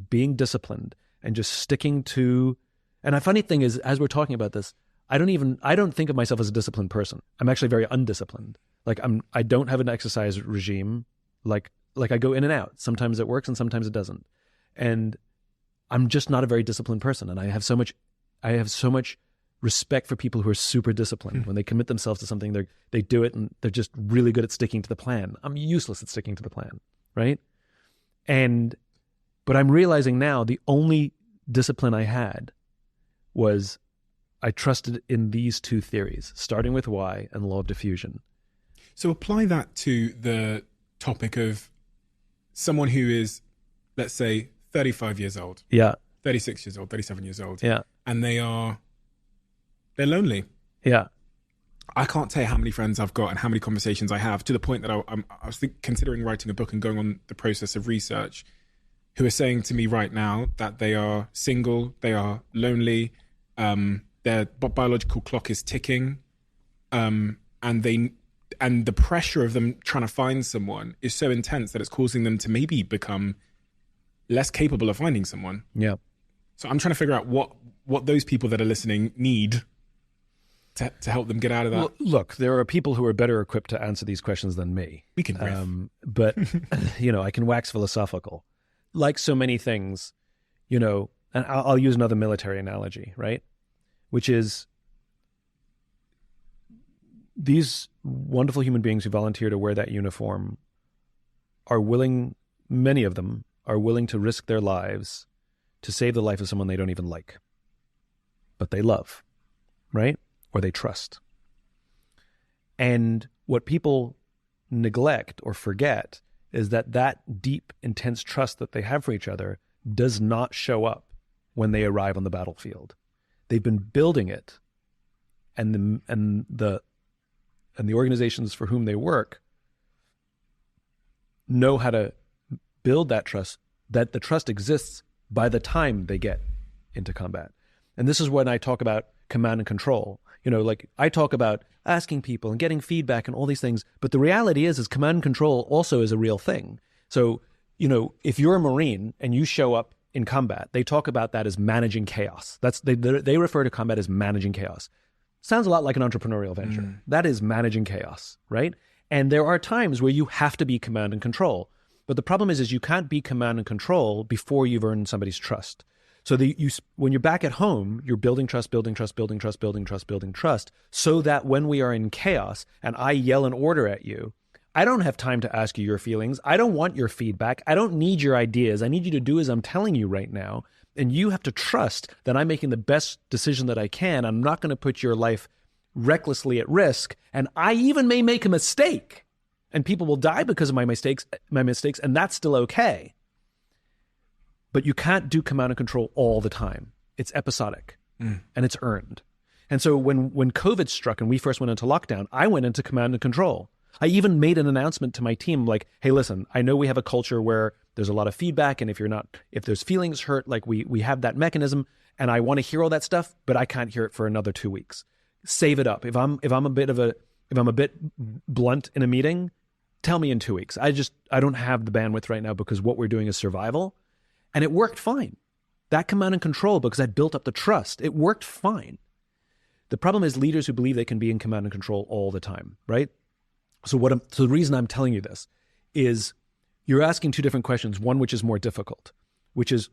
being disciplined and just sticking to. And a funny thing is, as we're talking about this, I don't think of myself as a disciplined person. I'm actually very undisciplined. I don't have an exercise regime. Like I go in and out. Sometimes it works and sometimes it doesn't. And I'm just not a very disciplined person. And I have so much respect for people who are super disciplined. When they commit themselves to something, they do it, and they're just really good at sticking to the plan. I'm useless at sticking to the plan, right? But I'm realizing now the only discipline I had was I trusted in these two theories, starting with why and law of diffusion. So apply that to the topic of someone who is, let's say, 35 years old. Yeah. 36 years old, 37 years old. Yeah. And they're lonely. Yeah. I can't tell you how many friends I've got and how many conversations I have, to the point that I was considering writing a book and going on the process of research, who are saying to me right now that they are single, they are lonely, their biological clock is ticking, and the pressure of them trying to find someone is so intense that it's causing them to maybe become less capable of finding someone. Yeah. So I'm trying to figure out what those people that are listening need to help them get out of that. Well, look, there are people who are better equipped to answer these questions than me. We can riff. But, I can wax philosophical. Like so many things, and I'll use another military analogy, right? Which is these wonderful human beings who volunteer to wear that uniform many of them are willing to risk their lives to save the life of someone they don't even like, but they love, right? Or they trust. And what people neglect or forget is that deep, intense trust that they have for each other does not show up when they arrive on the battlefield. They've been building it, and the organizations for whom they work know how to build that trust, that the trust exists by the time they get into combat. And this is when I talk about command and control. I talk about asking people and getting feedback and all these things, but the reality is command and control also is a real thing. So, if you're a Marine and you show up in combat, they talk about that as managing chaos. They refer to combat as managing chaos. Sounds a lot like an entrepreneurial venture. That is managing chaos, right? And there are times where you have to be command and control. But the problem is you can't be command and control before you've earned somebody's trust. So when you're back at home, you're building trust, building trust, building trust, building trust, building trust, so that when we are in chaos and I yell an order at you, I don't have time to ask you your feelings. I don't want your feedback. I don't need your ideas. I need you to do as I'm telling you right now. And you have to trust that I'm making the best decision that I can. I'm not going to put your life recklessly at risk. And I even may make a mistake. And people will die because of my mistakes, and that's still okay. But you can't do command and control all the time. It's episodic and it's earned. And so when COVID struck and we first went into lockdown, I went into command and control. I even made an announcement to my team like, hey, listen, I know we have a culture where there's a lot of feedback, and if there's feelings hurt, like we have that mechanism, and I want to hear all that stuff, but I can't hear it for another 2 weeks. Save it up. If I'm a bit blunt in a meeting, tell me in 2 weeks. I don't have the bandwidth right now because what we're doing is survival. And it worked fine. That command and control, because I built up the trust, it worked fine. The problem is leaders who believe they can be in command and control all the time, right? So the reason I'm telling you this is you're asking two different questions, one which is more difficult, which is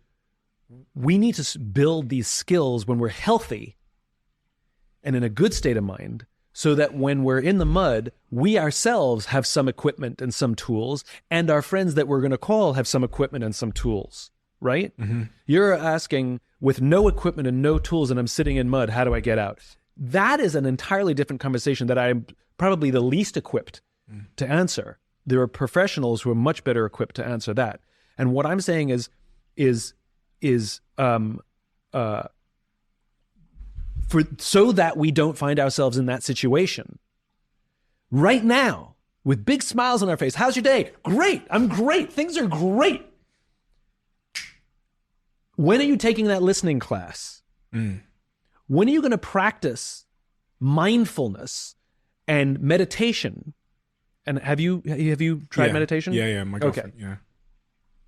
we need to build these skills when we're healthy and in a good state of mind, so that when we're in the mud, we ourselves have some equipment and some tools, and our friends that we're going to call have some equipment and some tools, right? Mm-hmm. You're asking, with no equipment and no tools, and I'm sitting in mud, how do I get out? That is an entirely different conversation that I'm probably the least equipped to answer. There are professionals who are much better equipped to answer that. And what I'm saying is so that we don't find ourselves in that situation right now with big smiles on our face. How's your day? Great. I'm great. Things are great. When are you taking that listening class? When are you going to practice mindfulness and meditation? And have you tried meditation? Yeah. My girlfriend, yeah.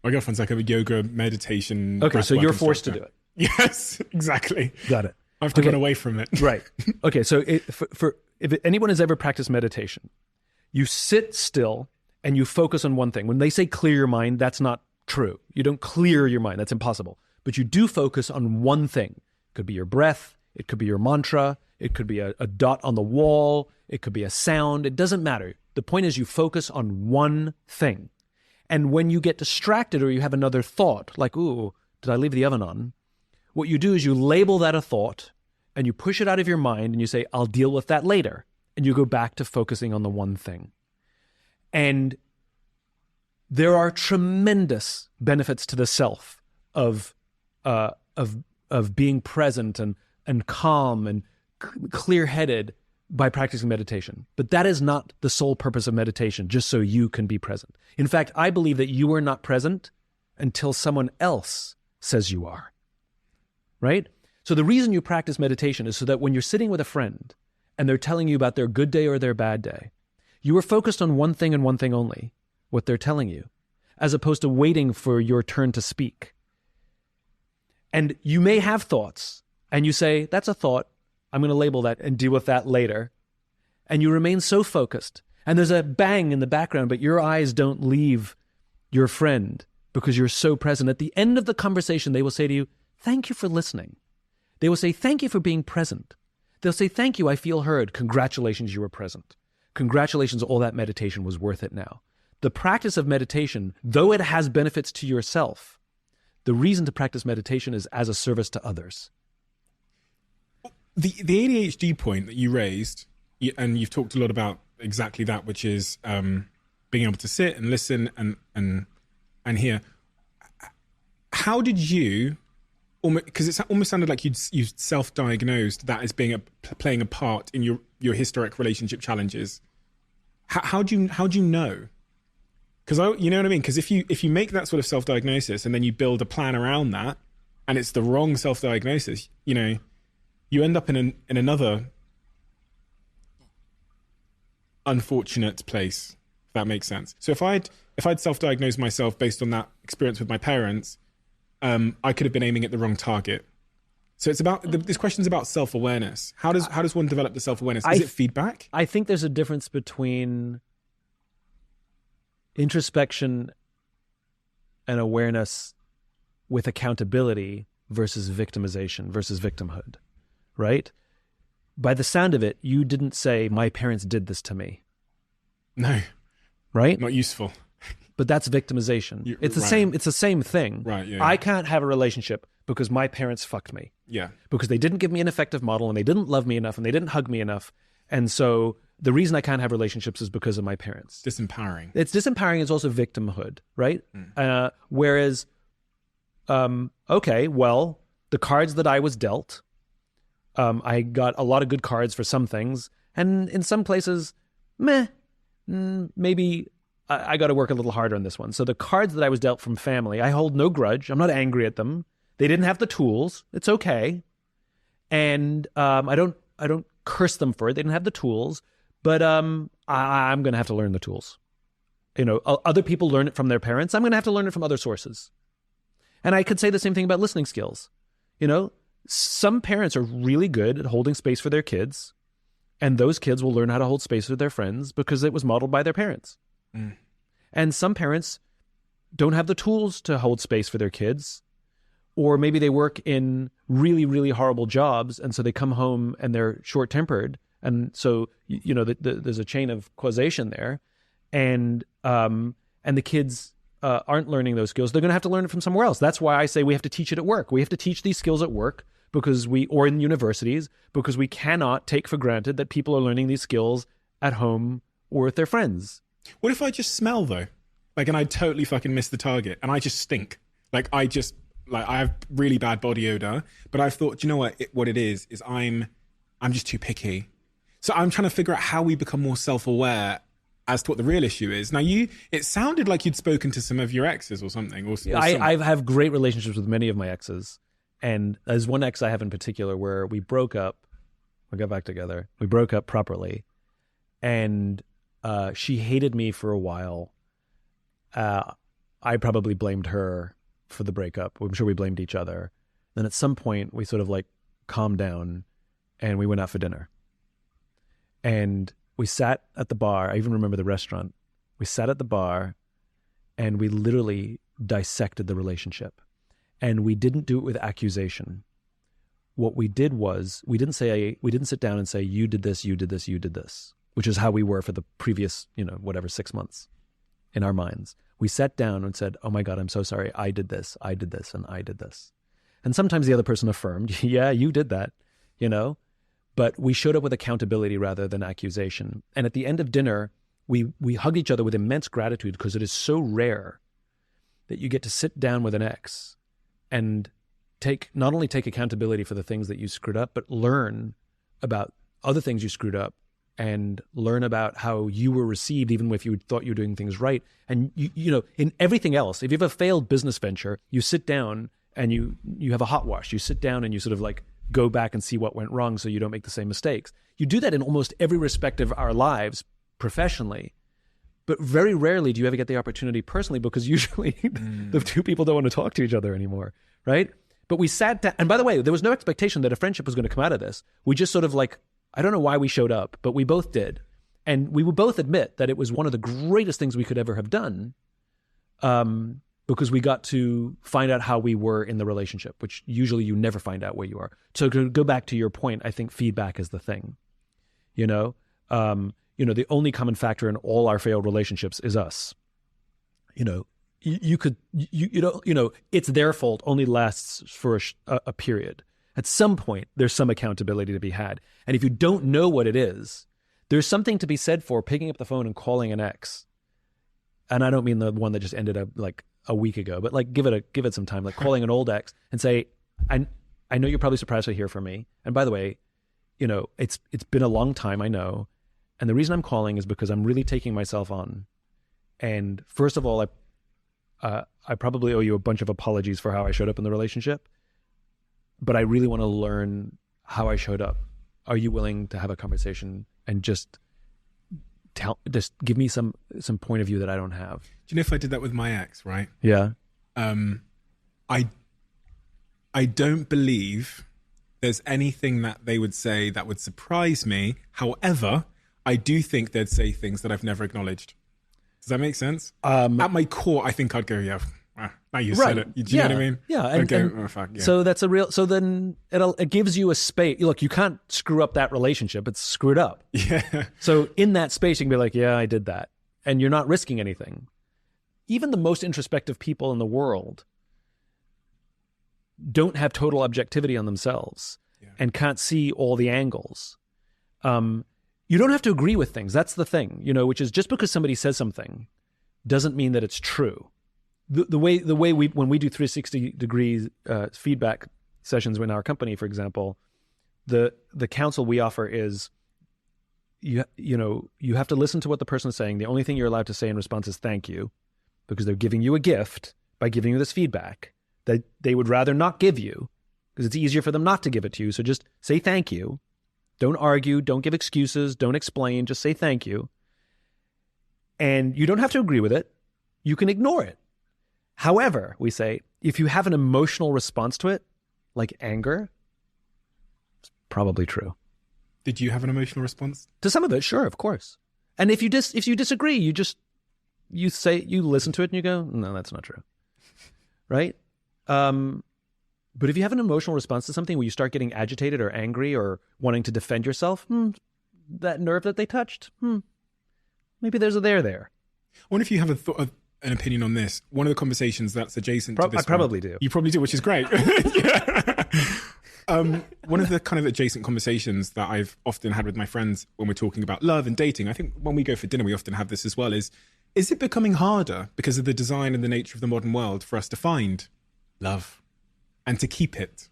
My girlfriend's like a yoga meditation. Okay, so you're forced to do it. Yes, exactly. Got it. I have to run away from it. Right. Okay, so if anyone has ever practiced meditation, you sit still and you focus on one thing. When they say clear your mind, that's not true. You don't clear your mind. That's impossible. But you do focus on one thing. It could be your breath. It could be your mantra. It could be a dot on the wall. It could be a sound. It doesn't matter. The point is you focus on one thing. And when you get distracted or you have another thought, like, ooh, did I leave the oven on? What you do is you label that a thought and you push it out of your mind and you say, I'll deal with that later. And you go back to focusing on the one thing. And there are tremendous benefits to the self of being present and calm and clear-headed by practicing meditation. But that is not the sole purpose of meditation, just so you can be present. In fact, I believe that you are not present until someone else says you are. Right? So the reason you practice meditation is so that when you're sitting with a friend and they're telling you about their good day or their bad day, you are focused on one thing and one thing only, what they're telling you, as opposed to waiting for your turn to speak. And you may have thoughts, and you say, that's a thought, I'm going to label that and deal with that later. And you remain so focused. And there's a bang in the background, but your eyes don't leave your friend because you're so present. At the end of the conversation, they will say to you, thank you for listening. They will say, thank you for being present. They'll say, thank you, I feel heard. Congratulations, you were present. Congratulations, all that meditation was worth it now. The practice of meditation, though it has benefits to yourself, the reason to practice meditation is as a service to others. The ADHD point that you raised, and you've talked a lot about exactly that, which is being able to sit and listen and hear. How did you, because it almost sounded like you self-diagnosed that as being playing a part in your historic relationship challenges. How do you know? Because you know what I mean? Because if you make that sort of self-diagnosis and then you build a plan around that, and it's the wrong self-diagnosis, you end up in another unfortunate place, if that makes sense. So if I'd self-diagnosed myself based on that experience with my parents, I could have been aiming at the wrong target. So it's about this question's about self-awareness. How does one develop the self-awareness? Is it feedback? I think there's a difference between introspection and awareness with accountability versus victimization versus victimhood, right? By the sound of it, you didn't say, my parents did this to me. No. Right? Not useful. But that's victimization. It's the same thing. Right, yeah. I can't have a relationship because my parents fucked me. Yeah. Because they didn't give me an effective model and they didn't love me enough and they didn't hug me enough. And so the reason I can't have relationships is because of my parents. Disempowering. It's disempowering. It's also victimhood, right? Whereas, okay, well, the cards that I was dealt, I got a lot of good cards for some things. And in some places, maybe I got to work a little harder on this one. So the cards that I was dealt from family, I hold no grudge. I'm not angry at them. They didn't have the tools. It's okay. And I don't curse them for it. They didn't have the tools. But I'm going to have to learn the tools. You know, other people learn it from their parents. I'm going to have to learn it from other sources. And I could say the same thing about listening skills. You know, some parents are really good at holding space for their kids. And those kids will learn how to hold space with their friends because it was modeled by their parents. And some parents don't have the tools to hold space for their kids. Or maybe they work in really, really horrible jobs. And so they come home and they're short-tempered. And so, you know, there's a chain of causation there. And the kids aren't learning those skills. They're going to have to learn it from somewhere else. That's why I say we have to teach it at work. We have to teach these skills at work or in universities, because we cannot take for granted that people are learning these skills at home or with their friends. What if I just smell though? Like, and I totally fucking miss the target and I just stink. Like I have really bad body odor, but I've thought, you know what it is I'm just too picky. So I'm trying to figure out how we become more self-aware as to what the real issue is. Now it sounded like you'd spoken to some of your exes or something. I have great relationships with many of my exes. And there's one ex I have in particular where we broke up. We got back together. We broke up properly. And she hated me for a while. I probably blamed her for the breakup. I'm sure we blamed each other. Then at some point we sort of like calmed down and we went out for dinner. And we sat at the bar. I even remember the restaurant. We sat at the bar and we literally dissected the relationship. And we didn't do it with accusation. What we did was we didn't sit down and say, you did this, you did this, you did this, which is how we were for the previous, 6 months in our minds. We sat down and said, oh my God, I'm so sorry. I did this, and I did this. And sometimes the other person affirmed, yeah, you did that, but we showed up with accountability rather than accusation. And at the end of dinner, we hugged each other with immense gratitude because it is so rare that you get to sit down with an ex and not only take accountability for the things that you screwed up, but learn about other things you screwed up and learn about how you were received, even if you thought you were doing things right. And in everything else, if you have a failed business venture, you sit down and you have a hot wash. You sit down and you sort of like go back and see what went wrong so you don't make the same mistakes. You do that in almost every respect of our lives professionally. But very rarely do you ever get the opportunity personally, because usually the two people don't want to talk to each other anymore, right? But we sat down, and by the way, there was no expectation that a friendship was going to come out of this. We just sort of like, I don't know why we showed up, but we both did. And we would both admit that it was one of the greatest things we could ever have done, because we got to find out how we were in the relationship, which usually you never find out where you are. So to go back to your point, I think feedback is the thing, the only common factor in all our failed relationships is us. It's their fault only lasts for a period. At some point, there's some accountability to be had. And if you don't know what it is, there's something to be said for picking up the phone and calling an ex. And I don't mean the one that just ended up like a week ago, but like give it some time, like calling an old ex and say, I know you're probably surprised to hear from me. And by the way, it's been a long time, I know. And the reason I'm calling is because I'm really taking myself on. And first of all, I probably owe you a bunch of apologies for how I showed up in the relationship, but I really want to learn how I showed up. Are you willing to have a conversation and just give me some point of view that I don't have? Do you know, if I did that with my ex, right? Yeah. I don't believe there's anything that they would say that would surprise me. However, I do think they'd say things that I've never acknowledged. Does that make sense? At my core, I think I'd go, yeah, Now you Right. said it. Do you know what I mean? Yeah. Oh, fuck, yeah. So that's so then it gives you a space. Look, you can't screw up that relationship. It's screwed up. Yeah. So in that space, you can be like, yeah, I did that. And you're not risking anything. Even the most introspective people in the world don't have total objectivity on themselves and can't see all the angles. You don't have to agree with things. That's the thing, which is just because somebody says something doesn't mean that it's true. The way when we do 360 degrees feedback sessions in our company, for example, the counsel we offer is you have to listen to what the person is saying. The only thing you're allowed to say in response is thank you, because they're giving you a gift by giving you this feedback that they would rather not give you because it's easier for them not to give it to you. So just say thank you. Don't argue. Don't give excuses. Don't explain. Just say thank you. And you don't have to agree with it. You can ignore it. However, we say, if you have an emotional response to it, like anger, it's probably true. Did you have an emotional response? To some of it, sure, of course. And if you disagree, you listen to it and you go, no, that's not true. Right? But if you have an emotional response to something where you start getting agitated or angry or wanting to defend yourself, that nerve that they touched, maybe there's a there. I wonder if you have an opinion on this. One of the conversations that's adjacent to this I probably do. You probably do, which is great. One of the kind of adjacent conversations that I've often had with my friends when we're talking about love and dating, I think when we go for dinner, we often have this as well, is it becoming harder because of the design and the nature of the modern world for us to find love and to keep it?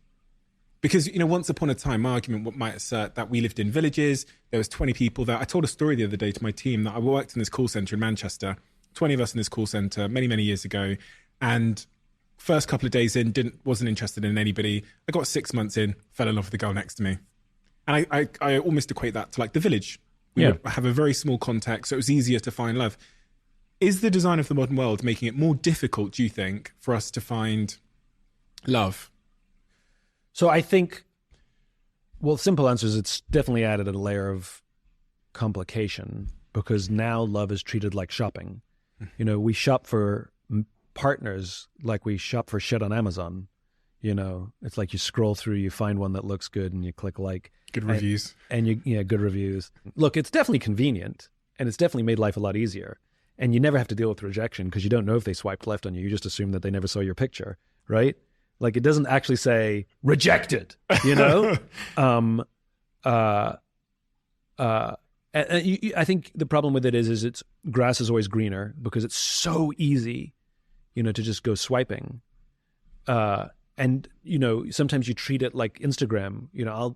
Because, once upon a time, my argument might assert that we lived in villages. There was 20 people there. I told a story the other day to my team that I worked in this call center in Manchester, 20 of us in this call center many, many years ago. And first couple of days in, wasn't interested in anybody. I got 6 months in, fell in love with the girl next to me. And I almost equate that to like the village. We would have a very small context, so it was easier to find love. Is the design of the modern world making it more difficult, do you think, for us to find love? So I think, the simple answer is it's definitely added a layer of complication because now love is treated like shopping. We shop for partners like we shop for shit on Amazon. It's like you scroll through, you find one that looks good and you click like. Good reviews. And good reviews. Look, it's definitely convenient and it's definitely made life a lot easier. And you never have to deal with rejection because you don't know if they swiped left on you. You just assume that they never saw your picture, right? Like it doesn't actually say rejected, And I think the problem with it is it's grass is always greener because it's so easy, to just go swiping. And sometimes you treat it like Instagram.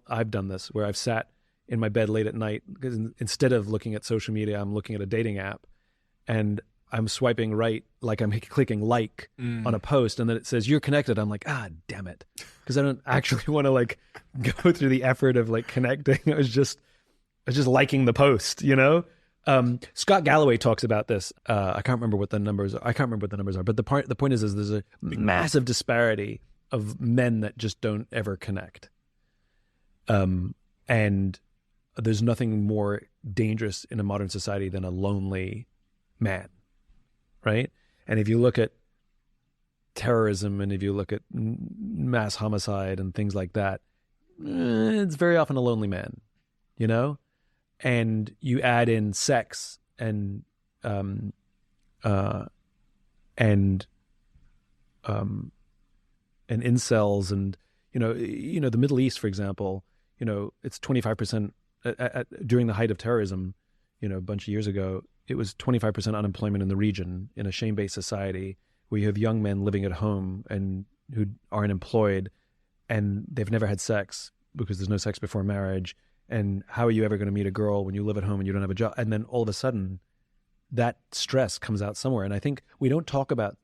I've done this where I've sat in my bed late at night because instead of looking at social media, I'm looking at a dating app and I'm swiping right, like I'm clicking like on a post, and then it says you're connected. I'm like, damn it, because I don't actually want to like go through the effort of like connecting. I was just liking the post, Scott Galloway talks about this. I can't remember what the numbers are. But the point is there's a massive disparity of men that just don't ever connect. And there's nothing more dangerous in a modern society than a lonely man, right? And if you look at terrorism and if you look at mass homicide and things like that, it's very often a lonely man, And you add in sex and incels and the Middle East, for example, it's 25% during the height of terrorism, a bunch of years ago, it was 25% unemployment in the region in a shame-based society where you have young men living at home and who aren't employed and they've never had sex because there's no sex before marriage. And how are you ever going to meet a girl when you live at home and you don't have a job? And then all of a sudden that stress comes out somewhere. And I think we don't talk about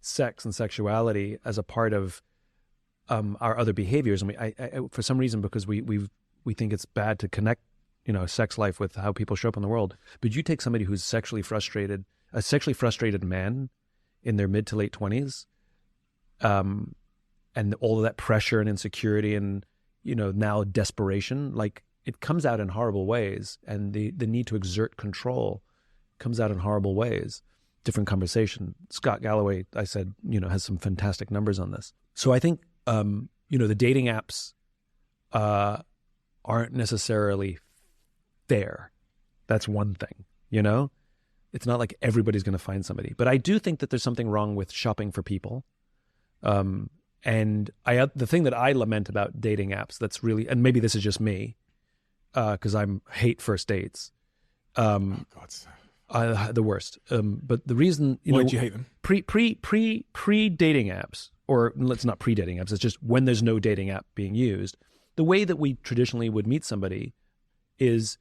sex and sexuality as a part of our other behaviors. And I for some reason, because we think it's bad to connect, sex life with how people show up in the world. But you take somebody who's a sexually frustrated man in their mid to late 20s, and all of that pressure and insecurity and, now desperation, like it comes out in horrible ways. And the need to exert control comes out in horrible ways. different conversation. Scott Galloway, I said, has some fantastic numbers on this. So I think, the dating apps aren't necessarily fair. That's one thing, It's not like everybody's going to find somebody. But I do think that there's something wrong with shopping for people. And the thing that I lament about dating apps that's really, and maybe this is just me, because I hate first dates. Oh, God. The worst. But the reason, why do you hate them? Pre dating apps, or let's not pre dating apps. It's just when there's no dating app being used. The way that we traditionally would meet somebody is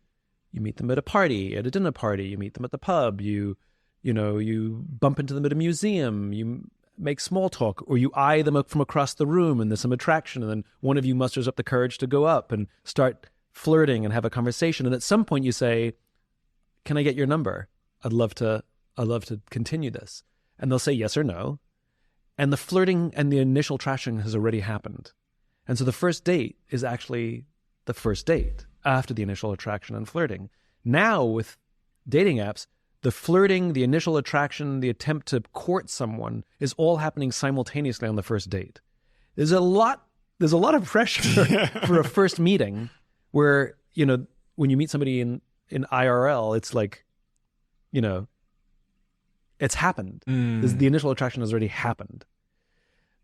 you meet them at a party, at a dinner party. You meet them at the pub. You bump into them at a museum. You make small talk, or you eye them up from across the room, and there's some attraction, and then one of you musters up the courage to go up and start flirting and have a conversation. And at some point, you say, "Can I get your number? I'd love to continue this." And they'll say yes or no. And the flirting and the initial attraction has already happened. And so the first date is actually the first date after the initial attraction and flirting. Now with dating apps, the flirting, the initial attraction, the attempt to court someone is all happening simultaneously on the first date. There's a lot of pressure for a first meeting where, when you meet somebody in IRL, it's like, it's happened. The initial attraction has already happened.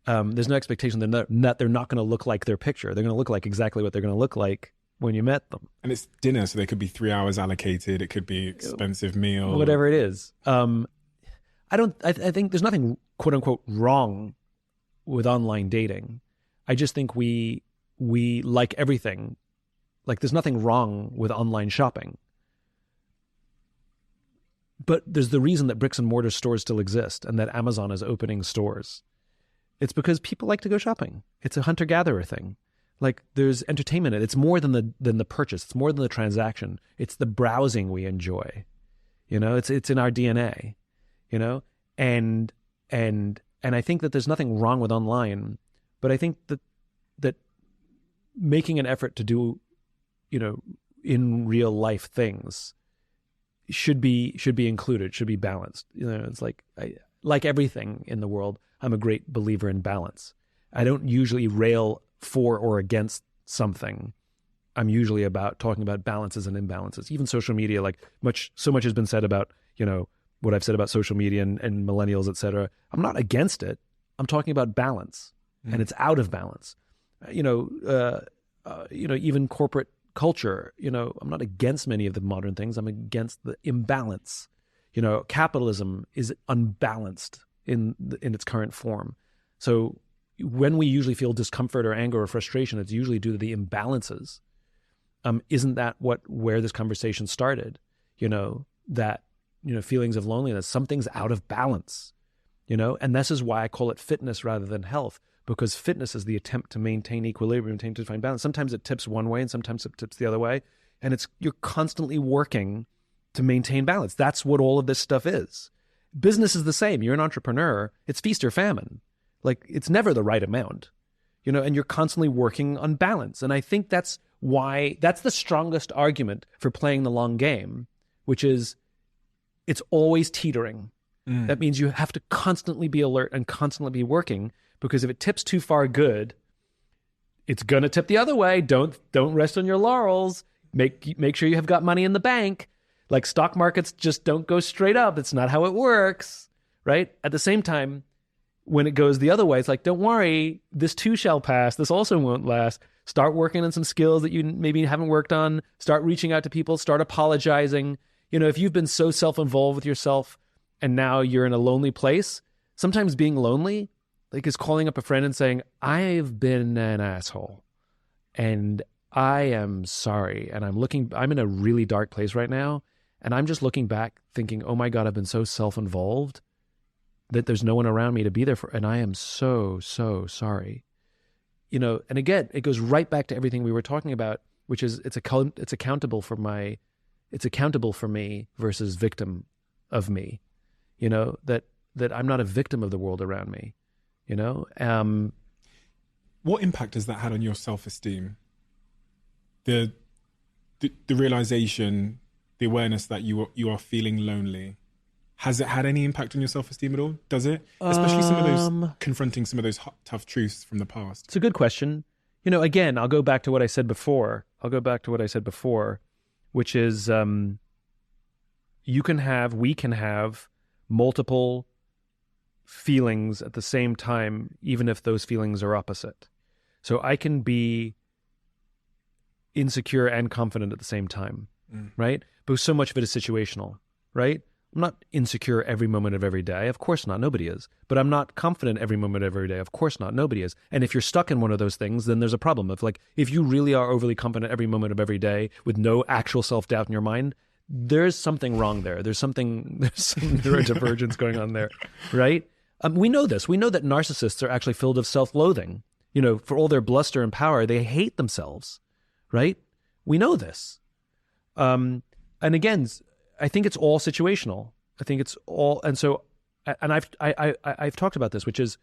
There's no expectation they're not going to look like their picture. They're going to look like exactly what they're going to look like when you met them. And it's dinner, so there could be 3 hours allocated. It could be expensive meal. Whatever it is. I think there's nothing quote unquote wrong with online dating. I just think we like everything. Like there's nothing wrong with online shopping. But there's the reason that bricks and mortar stores still exist and that Amazon is opening stores. It's because people like to go shopping. It's a hunter-gatherer thing. Like there's entertainment in it. It's more than the purchase. It's more than the transaction. It's the browsing we enjoy. It's in our DNA. And I think that there's nothing wrong with online, but I think that making an effort to do, in real life things should be included, should be balanced. It's like everything in the world, I'm a great believer in balance. I don't usually rail for or against something. I'm usually about talking about balances and imbalances. Even social media, so much has been said about, what I've said about social media and millennials, et cetera. I'm not against it. I'm talking about balance, and it's out of balance. Even corporate culture, I'm not against many of the modern things. I'm against the imbalance. Capitalism is unbalanced in its current form. So when we usually feel discomfort or anger or frustration, it's usually due to the imbalances. Isn't that where this conversation started? That feelings of loneliness, something's out of balance. And this is why I call it fitness rather than health, because fitness is the attempt to maintain equilibrium, attempt to find balance. Sometimes it tips one way and sometimes it tips the other way. And you're constantly working to maintain balance. That's what all of this stuff is. Business is the same. You're an entrepreneur. It's feast or famine. It's never the right amount, and you're constantly working on balance. And I think that's the strongest argument for playing the long game, which is it's always teetering. That means you have to constantly be alert and constantly be working, because if it tips too far good, it's going to tip the other way. Don't rest on your laurels. Make sure you have got money in the bank. Like stock markets just don't go straight up. It's not how it works, right? At the same time, when it goes the other way, it's like, don't worry, this too shall pass. This also won't last. Start working on some skills that you maybe haven't worked on. Start reaching out to people. Start apologizing. If you've been so self-involved with yourself and now you're in a lonely place, sometimes being lonely is calling up a friend and saying, I've been an asshole and I am sorry. And I'm in a really dark place right now. And I'm just looking back thinking, oh my God, I've been so self-involved that there's no one around me to be there for, and I am so, so sorry. And again, it goes right back to everything we were talking about, which is it's accountable for me versus victim of me. That I'm not a victim of the world around me. What impact has that had on your self-esteem? The realization, the awareness that you are feeling lonely. Has it had any impact on your self-esteem at all? Does it? Especially some of those, confronting some of those tough truths from the past. It's a good question. Again, I'll go back to what I said before. Which is we can have multiple feelings at the same time, even if those feelings are opposite. So I can be insecure and confident at the same time, right? Because so much of it is situational, right? I'm not insecure every moment of every day. Of course not. Nobody is. But I'm not confident every moment of every day. Of course not. Nobody is. And if you're stuck in one of those things, then there's a problem. If you really are overly confident every moment of every day with no actual self-doubt in your mind, there's something wrong there. There's some neurodivergence going on there, right? We know this. We know that narcissists are actually filled with self-loathing. For all their bluster and power, they hate themselves, right? We know this. And again, I think it's all situational. And I've talked about this, which is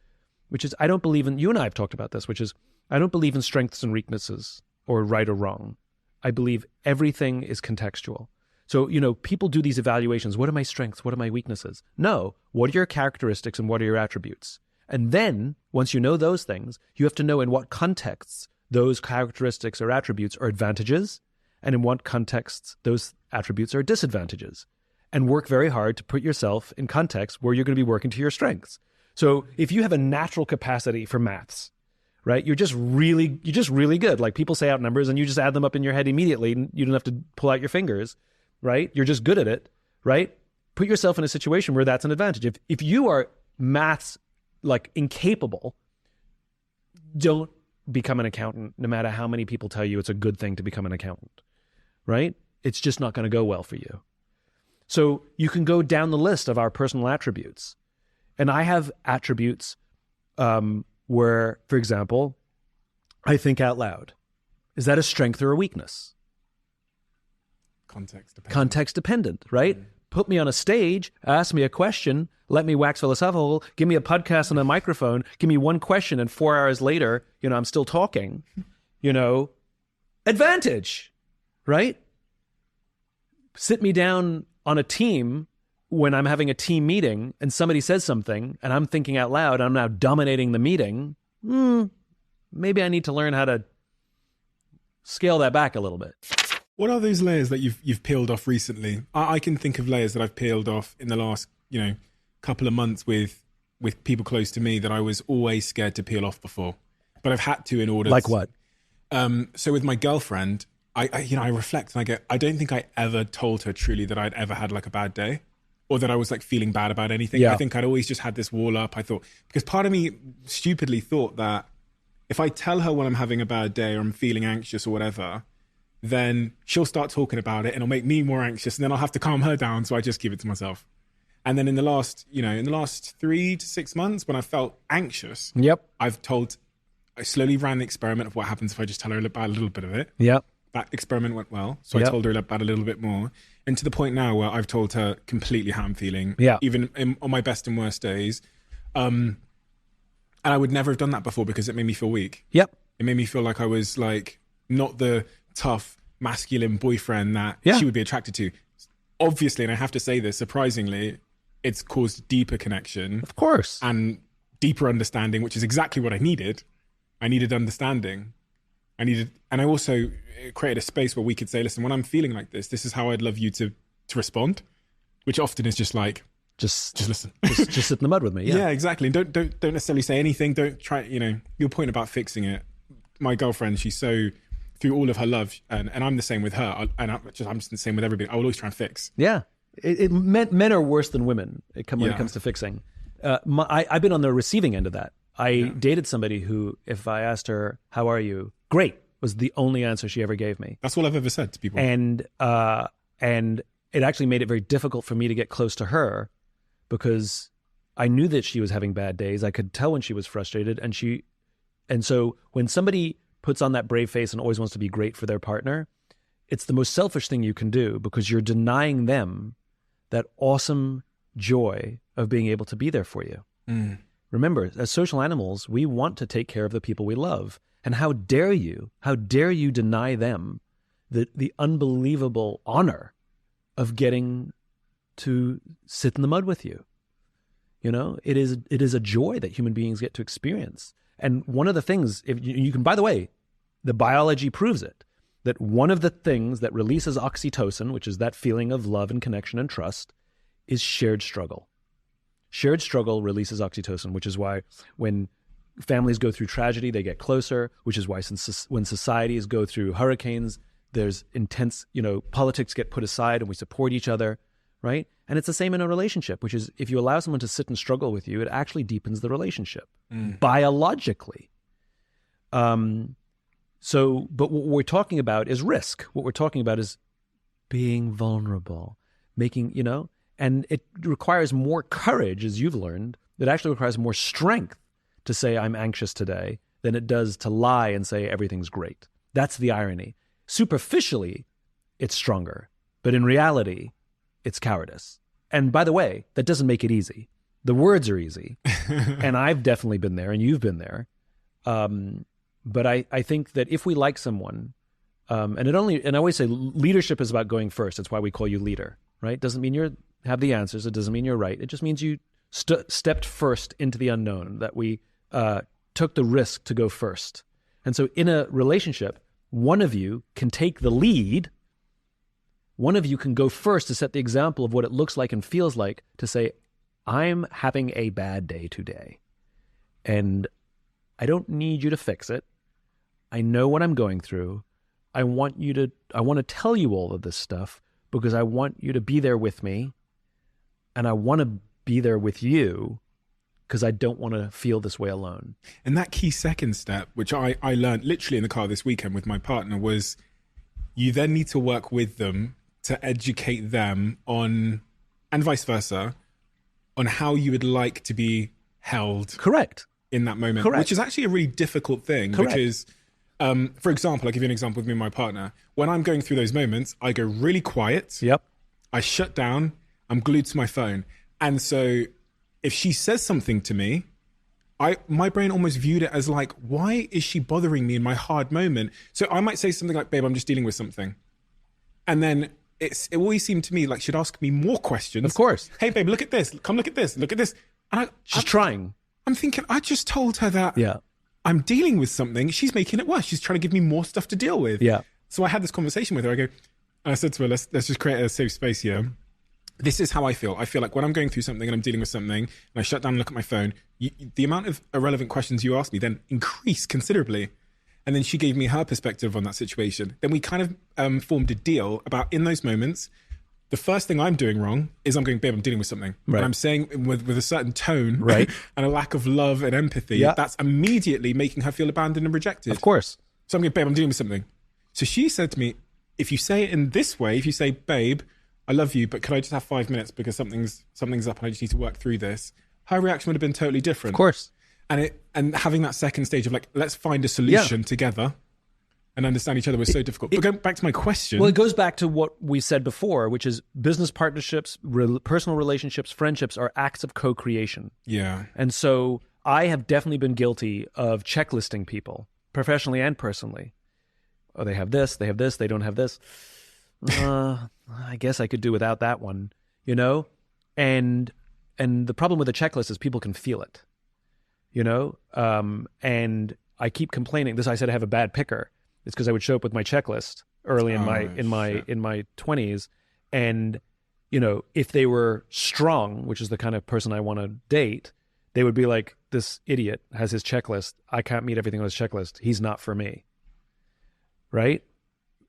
I don't believe in, you and I have talked about this, which is I don't believe in strengths and weaknesses or right or wrong. I believe everything is contextual. So, people do these evaluations. What are my strengths? What are my weaknesses? No. What are your characteristics and what are your attributes? And then once you know those things, you have to know in what contexts those characteristics or attributes are advantages and in what contexts those attributes are disadvantages, and work very hard to put yourself in context where you're going to be working to your strengths. So if you have a natural capacity for maths, right, you're just really good. Like people say out numbers and you just add them up in your head immediately. And you don't have to pull out your fingers, right? You're just good at it, right? Put yourself in a situation where that's an advantage. If you are maths like incapable, don't become an accountant, no matter how many people tell you it's a good thing to become an accountant, right? It's just not going to go well for you. So you can go down the list of our personal attributes. And I have attributes where, for example, I think out loud. Is that a strength or a weakness? Context dependent, right? Put me on a stage, ask me a question, let me wax philosophical, give me a podcast on a microphone, give me one question, and 4 hours later, I'm still talking, advantage, right? Sit me down on a team when I'm having a team meeting and somebody says something and I'm thinking out loud, I'm now dominating the meeting. Maybe I need to learn how to scale that back a little bit. What are those layers that you've peeled off recently? I can think of layers that I've peeled off in the last, couple of months with people close to me that I was always scared to peel off before, but I've had to in order. Like what? So with my girlfriend, I reflect and I don't think I ever told her truly that I'd ever had like a bad day or that I was like feeling bad about anything. Yeah. I think I'd always just had this wall up. I thought, because part of me stupidly thought that if I tell her when I'm having a bad day or I'm feeling anxious or whatever, then she'll start talking about it and it'll make me more anxious and then I'll have to calm her down. So I just keep it to myself. And then in the last 3 to 6 months when I felt anxious, I slowly ran the experiment of what happens if I just tell her about a little bit of it. Yep. That experiment went well. So I told her about a little bit more. And to the point now where I've told her completely how I'm feeling, even on my best and worst days. And I would never have done that before because it made me feel weak. Yep. It made me feel like I was like not the tough, masculine boyfriend that she would be attracted to. Obviously, and I have to say this, surprisingly, it's caused deeper connection. Of course. And deeper understanding, which is exactly what I needed. I needed understanding. And I also created a space where we could say, listen, when I'm feeling like this is how I'd love you to respond, which often is just like, just listen. just sit in the mud with me. Yeah, exactly. And don't necessarily say anything. Don't try, your point about fixing it. My girlfriend, she's so, through all of her love, and I'm the same with her, I'm just the same with everybody. I will always try and fix. Yeah. Men are worse than women when it comes to fixing. I've been on the receiving end of that. I dated somebody who, if I asked her, how are you? Great, was the only answer she ever gave me. That's all I've ever said to people. And it actually made it very difficult for me to get close to her because I knew that she was having bad days. I could tell when she was frustrated. And so when somebody puts on that brave face and always wants to be great for their partner, it's the most selfish thing you can do because you're denying them that awesome joy of being able to be there for you. Remember, as social animals, we want to take care of the people we love. And how dare you deny them the unbelievable honor of getting to sit in the mud with you. You know, it is a joy that human beings get to experience. And one of the things, if you can, by the way, the biology proves it, that one of the things that releases oxytocin, which is that feeling of love and connection and trust, is shared struggle. Shared struggle releases oxytocin, which is why when families go through tragedy, they get closer, which is why when societies go through hurricanes, there's intense, politics get put aside and we support each other, right? And it's the same in a relationship, which is if you allow someone to sit and struggle with you, it actually deepens the relationship biologically. But what we're talking about is risk. What we're talking about is being vulnerable, making, and it requires more courage, as you've learned. It actually requires more strength to say I'm anxious today than it does to lie and say everything's great. That's the irony. Superficially, it's stronger, but in reality, it's cowardice. And by the way, that doesn't make it easy. The words are easy, and I've definitely been there, and you've been there. But I think that if we like someone, and I always say leadership is about going first. That's why we call you leader, right? Doesn't mean you have the answers. It doesn't mean you're right. It just means you stepped first into the unknown, that we took the risk to go first. And so in a relationship, one of you can take the lead. One of you can go first to set the example of what it looks like and feels like to say, I'm having a bad day today, and I don't need you to fix it. I know what I'm going through. I want to tell you all of this stuff because I want you to be there with me, and I want to be there with you because I don't want to feel this way alone. And that key second step, which I learned literally in the car this weekend with my partner, was you then need to work with them to educate them on, and vice versa, on how you would like to be held. Correct. In that moment. Correct. Which is actually a really difficult thing. Correct. Because, for example, I'll give you an example with me and my partner. When I'm going through those moments, I go really quiet. Yep. I shut down. I'm glued to my phone. And so if she says something to me, my brain almost viewed it as like, why is she bothering me in my hard moment? So I might say something like, babe, I'm just dealing with something. And then it always seemed to me like she'd ask me more questions. Of course. Hey, babe, look at this. Come look at this. Look at this. And She's trying. I'm thinking, I just told her that I'm dealing with something. She's making it worse. She's trying to give me more stuff to deal with. Yeah. So I had this conversation with her. I said to her, let's just create a safe space here. This is how I feel. I feel like when I'm going through something and I'm dealing with something and I shut down and look at my phone, the amount of irrelevant questions you ask me then increase considerably. And then she gave me her perspective on that situation. Then we kind of formed a deal about, in those moments, the first thing I'm doing wrong is I'm going, babe, I'm dealing with something. Right. And I'm saying with a certain tone, right, and a lack of love and empathy, that's immediately making her feel abandoned and rejected. Of course. So I'm going, babe, I'm dealing with something. So she said to me, if you say it in this way, if you say, babe, I love you, but could I just have 5 minutes because something's up and I just need to work through this, her reaction would have been totally different. Of course. And having that second stage of like, let's find a solution together and understand each other was so difficult. But going back to my question. Well, it goes back to what we said before, which is business partnerships, personal relationships, friendships are acts of co-creation. Yeah. And so I have definitely been guilty of checklisting people, professionally and personally. Oh, they have this, they don't have this. I guess I could do without that one, And the problem with a checklist is people can feel it, and I keep complaining. This, I said I have a bad picker. It's because I would show up with my checklist early in my 20s, and if they were strong, which is the kind of person I want to date, they would be like, this idiot has his checklist. I can't meet everything on his checklist. He's not for me, right?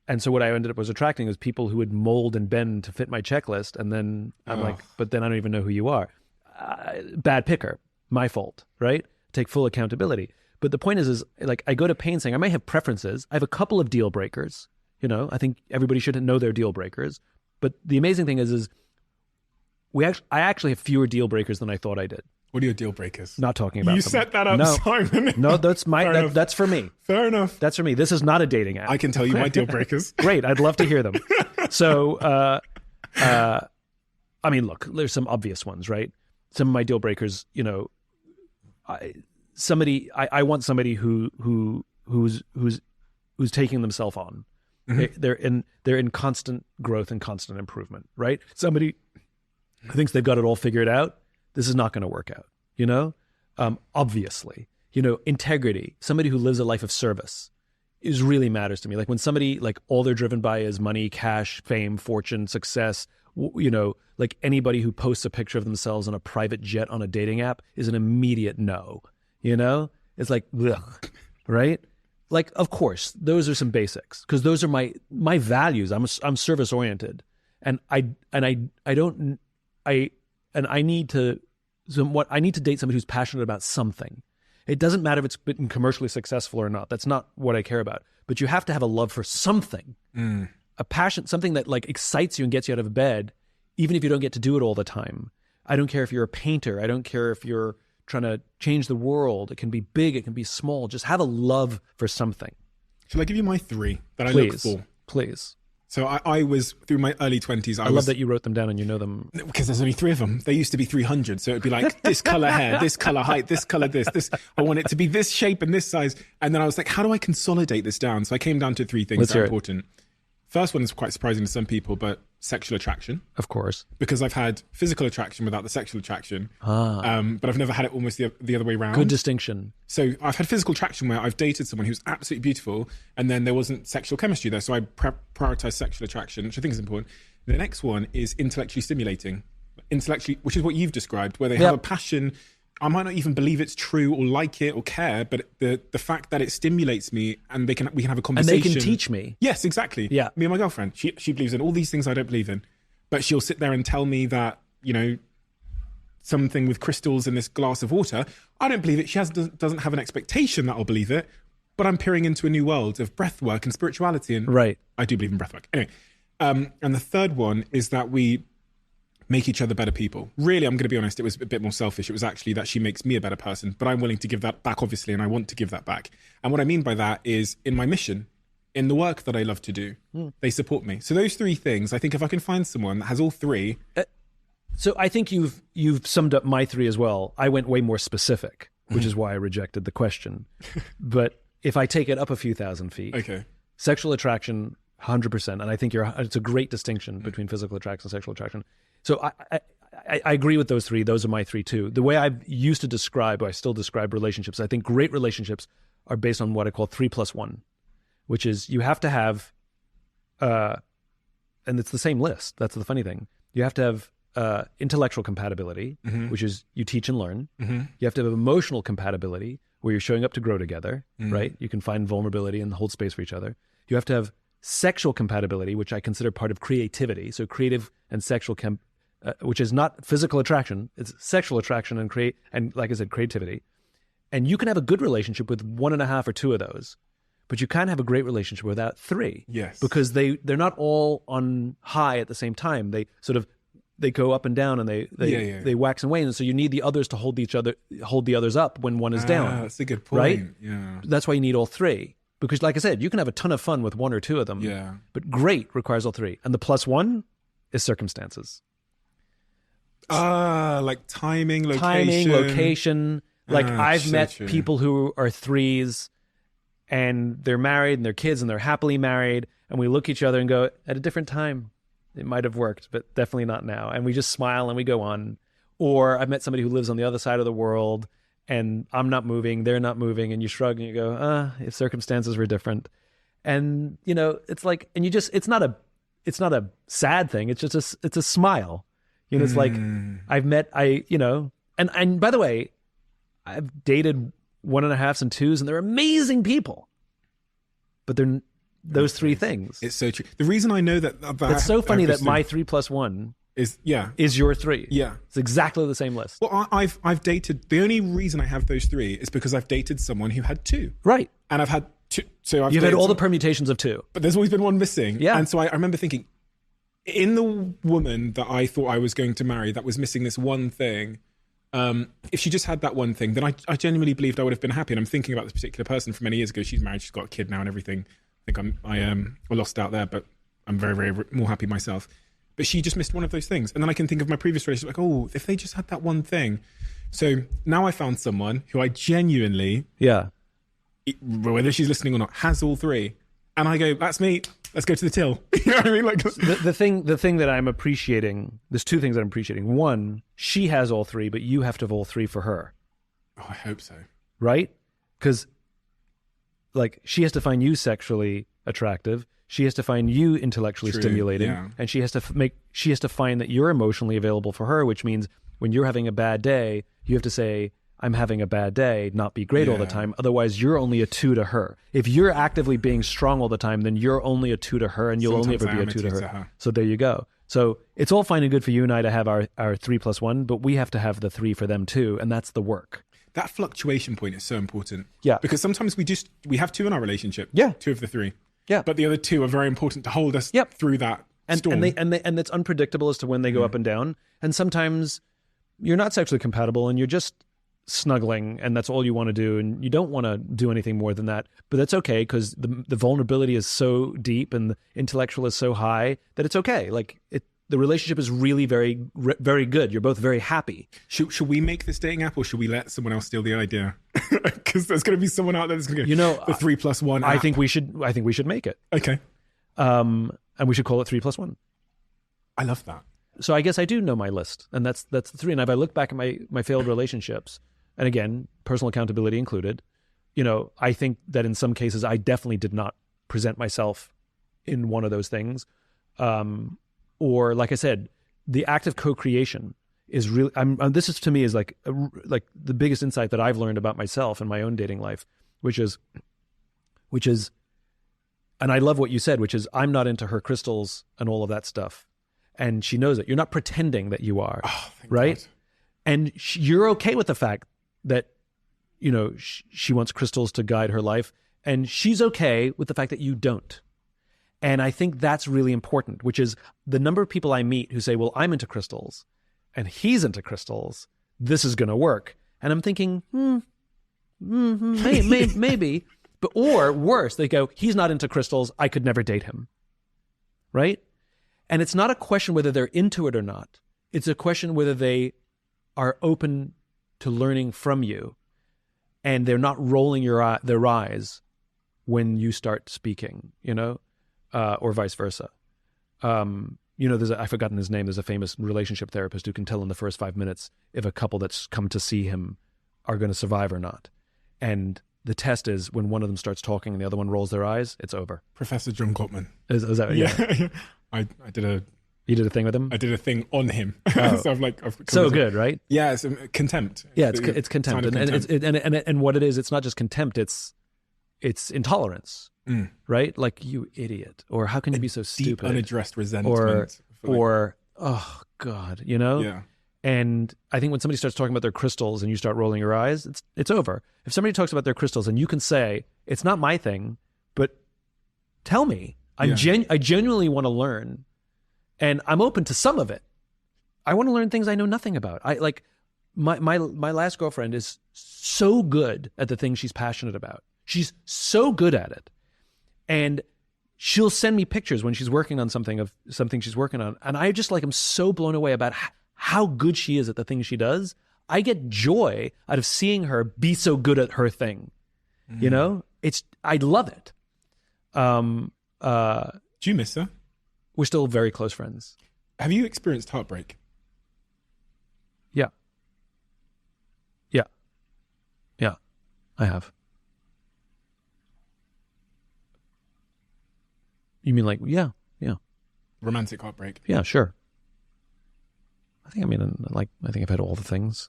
And so what I ended up was attracting was people who would mold and bend to fit my checklist, and then I'm like, but then I don't even know who you are. Bad picker, my fault, right? Take full accountability. But the point is like, I go to pain saying I may have preferences. I have a couple of deal breakers. I think everybody should know their deal breakers. But the amazing thing is I actually have fewer deal breakers than I thought I did. What are your deal breakers? Not talking about you someone. set that up, no. Simon. No, that's that's for me. Fair enough. That's for me. This is not a dating app. I can tell you my deal breakers. Great. I'd love to hear them. So, I mean, look, there's some obvious ones, right? Some of my deal breakers, I want somebody who's taking themselves on. Mm-hmm. They're in constant growth and constant improvement, right? Somebody who thinks they've got it all figured out, this is not going to work out, you know? Obviously, you know, integrity, somebody who lives a life of service is really matters to me. Like when somebody, like all they're driven by is money, cash, fame, fortune, success, you know, like anybody who posts a picture of themselves on a private jet on a dating app is an immediate no, you know? It's like, ugh, right? Like, of course, those are some basics because those are my values. I'm service oriented, and I need to date somebody who's passionate about something. It doesn't matter if it's been commercially successful or not. That's not what I care about. But you have to have a love for something, a passion, something that like excites you and gets you out of bed, even if you don't get to do it all the time. I don't care if you're a painter. I don't care if you're trying to change the world. It can be big. It can be small. Just have a love for something. Shall I give you my 3 that I look for? Please. So I was, through my early 20s, I love that you wrote them down and you know them. Because there's only 3 of them. There used to be 300. So it'd be like this color hair, this color height, this color this. I want it to be this shape and this size. And then I was like, how do I consolidate this down? So I came down to 3 things that are important. First one is quite surprising to some people, but sexual attraction. Of course. Because I've had physical attraction without the sexual attraction. But I've never had it almost the other way around. Good distinction. So I've had physical attraction where I've dated someone who's absolutely beautiful and then there wasn't sexual chemistry there. So I prioritize sexual attraction, which I think is important. The next one is intellectually stimulating. Intellectually, which is what you've described, where they have a passion. I might not even believe it's true or like it or care, but the fact that it stimulates me and we can have a conversation. And they can teach me. Yes, exactly. Yeah. Me and my girlfriend, she believes in all these things I don't believe in, but she'll sit there and tell me that, you know, something with crystals in this glass of water. I don't believe it. She doesn't have an expectation that I'll believe it, but I'm peering into a new world of breath work and spirituality. And right. I do believe in breath work. Anyway, and the third one is that we make each other better people. Really, I'm going to be honest, it was a bit more selfish. It was actually that she makes me a better person, but I'm willing to give that back, obviously, and I want to give that back. And what I mean by that is in my mission, in the work that I love to do, they support me. So those 3 things, I think if I can find someone that has all 3. So I think you've summed up my 3 as well. I went way more specific, which is why I rejected the question. But if I take it up a few thousand feet, okay, sexual attraction, 100%. And I think it's a great distinction between physical attraction and sexual attraction. So I agree with those 3. Those are my 3 too. The way I used to describe, or I still describe relationships, I think great relationships are based on what I call 3+1, which is you have to have, and it's the same list. That's the funny thing. You have to have intellectual compatibility, which is you teach and learn. You have to have emotional compatibility, where you're showing up to grow together, right? You can find vulnerability and hold space for each other. You have to have sexual compatibility, which I consider part of creativity. So creative and sexual which is not physical attraction, it's sexual attraction and like I said, creativity. And you can have a good relationship with 1.5 or 2 of those, but you can't have a great relationship without 3. Yes. Because they're not all on high at the same time. They go up and down and they wax and wane. And so you need the others to hold the others up when one is down. That's a good point. Right? Yeah. That's why you need all 3. Because like I said, you can have a ton of fun with 1 or 2 of them. Yeah. But great requires all 3. And the +1 is circumstances. Like timing, location. Like I've met true. people who are 3s and they're married and they're kids and they're happily married. And we look at each other and go, at a different time, it might have worked, but definitely not now. And we just smile and we go on. Or I've met somebody who lives on the other side of the world and I'm not moving, they're not moving. And you shrug and you go, if circumstances were different. And, you know, it's like, and you just, it's not a sad thing. It's just it's a smile. You know, it's like I've met, and by the way, I've dated 1.5s and 2s and they're amazing people, but they're those 3 things. It's so true. The reason I know that it's so funny that my 3+1 is your 3. Yeah. It's exactly the same list. Well, I've dated, the only reason I have those 3 is because I've dated someone who had 2. Right. And I've had 2. So You've had all the permutations of 2. But there's always been one missing. Yeah. And so I remember thinking, in the woman that I thought I was going to marry that was missing this one thing, if she just had that one thing, then I genuinely believed I would have been happy. And I'm thinking about this particular person from many years ago. She's married, she's got a kid now and everything. I think I lost out there, but I'm very, very more happy myself. But she just missed one of those things. And then I can think of my previous relationship, like, if they just had that one thing. So now I found someone who I genuinely, whether she's listening or not, has all 3. And I go, that's me. let's go to the till. You know what I mean? Like the thing that I'm appreciating, there's two things that I'm appreciating. One, she has all three, but you have to have all three for her. Oh, I hope so. Right? Because like she has to find you sexually attractive, she has to find you intellectually stimulating, and she has to find that you're emotionally available for her, which means when you're having a bad day, you have to say, I'm having a bad day, not be great all the time. Otherwise, you're only a two to her. If you're actively being strong all the time, then you're only a two to her, and you'll Sometimes only ever be a two to her. So there you go. So it's all fine and good for you and I to have our 3+1, but we have to have the 3 for them too, and that's the work. That fluctuation point is so important. Yeah. Because sometimes we have 2 in our relationship. Yeah. 2 of the 3. Yeah. But the other 2 are very important to hold us through that storm. And it's unpredictable as to when they go up and down. And sometimes you're not sexually compatible and you're just snuggling and that's all you want to do, and you don't want to do anything more than that. But that's okay, because the vulnerability is so deep and the intellectual is so high that it's okay. Like the relationship is really very, very good. You're both very happy. Should we make this dating app, or should we let someone else steal the idea? Because there's going to be someone out there that's going to go, the 3+1 app. I think we should make it. Okay. And we should call it 3+1. I love that. So I guess I do know my list, and that's the 3. And if I look back at my failed relationships, and again, personal accountability included, I think that in some cases I definitely did not present myself in one of those things. Or like I said, the act of co-creation is really, this is to me is like the biggest insight that I've learned about myself in my own dating life, which is, and I love what you said, which is I'm not into her crystals and all of that stuff. And she knows it. You're not pretending that you are, right? God. And you're okay with the fact that, she wants crystals to guide her life. And she's okay with the fact that you don't. And I think that's really important, which is the number of people I meet who say, well, I'm into crystals and he's into crystals. This is going to work. And I'm thinking, maybe. But or worse, they go, he's not into crystals. I could never date him. Right? And it's not a question whether they're into it or not. It's a question whether they are open to learning from you and they're not rolling their eyes when you start speaking, or vice versa. I've forgotten his name. There's a famous relationship therapist who can tell in the first 5 minutes if a couple that's come to see him are going to survive or not. And the test is when one of them starts talking and the other one rolls their eyes, it's over. Professor John Gottman. Is that, yeah. You did a thing with him? I did a thing on him. Oh. So so good, right? Yeah, it's contempt. Yeah, it's contempt. And what it is, it's not just contempt, it's intolerance, right? Like, you idiot. Or how can you be so stupid? Deep unaddressed resentment. Or oh, God, Yeah. And I think when somebody starts talking about their crystals and you start rolling your eyes, it's over. If somebody talks about their crystals and you can say, it's not my thing, but tell me. I genuinely want to learn. And I'm open to some of it. I want to learn things I know nothing about. My last girlfriend is so good at the things she's passionate about. She's so good at it. And she'll send me pictures when she's working on something she's working on. And I just I'm so blown away about how good she is at the things she does. I get joy out of seeing her be so good at her thing. I love it. Do you miss her? We're still very close friends. Have you experienced heartbreak? Yeah. I have. You mean yeah. Romantic heartbreak? Yeah, sure. I think I've had all the things.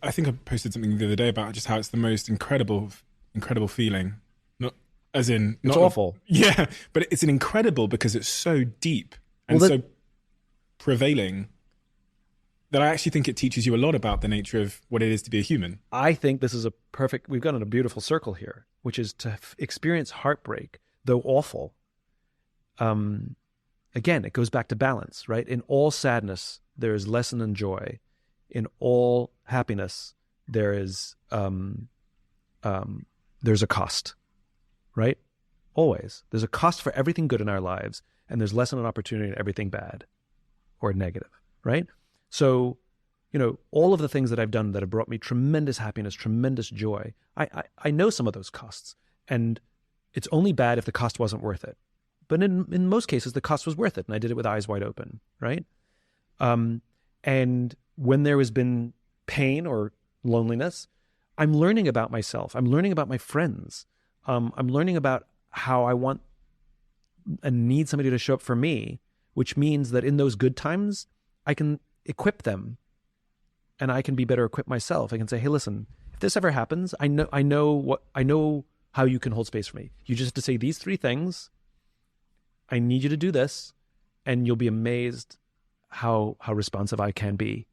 I think I posted something the other day about just how it's the most incredible feeling. As in, it's awful. Yeah, but it's an incredible because it's so deep and so prevailing that I actually think it teaches you a lot about the nature of what it is to be a human. I think this is we've got a beautiful circle here, which is to experience heartbreak, though awful. Again, it goes back to balance, right? In all sadness, there is lesson and joy. In all happiness, there's a cost. Right? Always. There's a cost for everything good in our lives, and there's lesson and opportunity in everything bad or negative, right? So, all of the things that I've done that have brought me tremendous happiness, tremendous joy, I know some of those costs. And it's only bad if the cost wasn't worth it. But in most cases, the cost was worth it, and I did it with eyes wide open, right? And when there has been pain or loneliness, I'm learning about myself. I'm learning about my friends. I'm learning about how I want and need somebody to show up for me, which means that in those good times, I can equip them, and I can be better equipped myself. I can say, hey, listen, if this ever happens, I know how you can hold space for me. You just have to say these 3 things. I need you to do this, and you'll be amazed how responsive I can be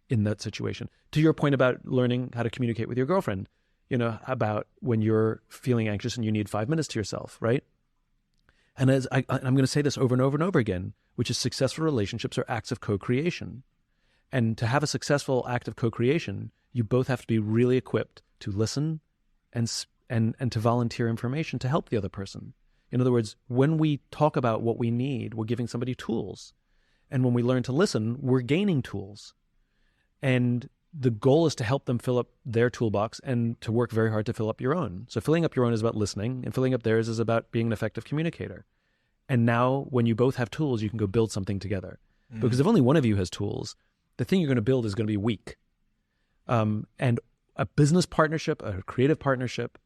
in that situation. To your point about learning how to communicate with your girlfriend, about when you're feeling anxious and you need 5 minutes to yourself, right? And as I'm going to say this over and over and over again, which is successful relationships are acts of co-creation. And to have a successful act of co-creation, you both have to be really equipped to listen and to volunteer information to help the other person. In other words, when we talk about what we need, we're giving somebody tools. And when we learn to listen, we're gaining tools. And the goal is to help them fill up their toolbox and to work very hard to fill up your own. So filling up your own is about listening, and filling up theirs is about being an effective communicator. And now when you both have tools, you can go build something together. Because if only one of you has tools, the thing you're going to build is going to be weak. And a business partnership, a creative partnership,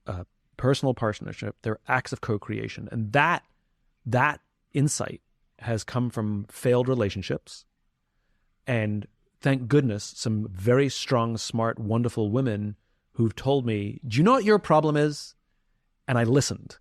a personal partnership, they're acts of co-creation. And that insight has come from failed relationships. And thank goodness, some very strong, smart, wonderful women who've told me, do you know what your problem is? And I listened.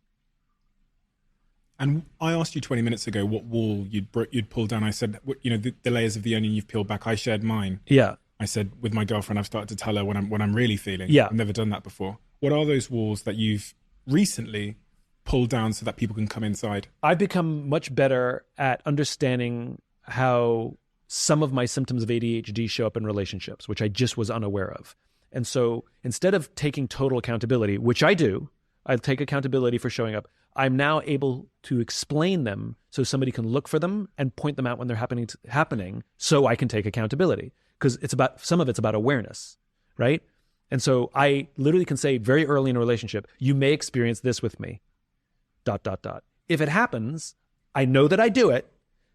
And I asked you 20 minutes ago what wall you'd pull down. I said, the layers of the onion you've peeled back. I shared mine. Yeah. I said, with my girlfriend, I've started to tell her what I'm really feeling. Yeah. I've never done that before. What are those walls that you've recently pulled down so that people can come inside? I've become much better at understanding how some of my symptoms of ADHD show up in relationships, which I just was unaware of. And so instead of taking total accountability, which I do, I take accountability for showing up, I'm now able to explain them so somebody can look for them and point them out when they're happening so I can take accountability. Because some of it's about awareness, right? And so I literally can say very early in a relationship, you may experience this with me, ... If it happens, I know that I do it.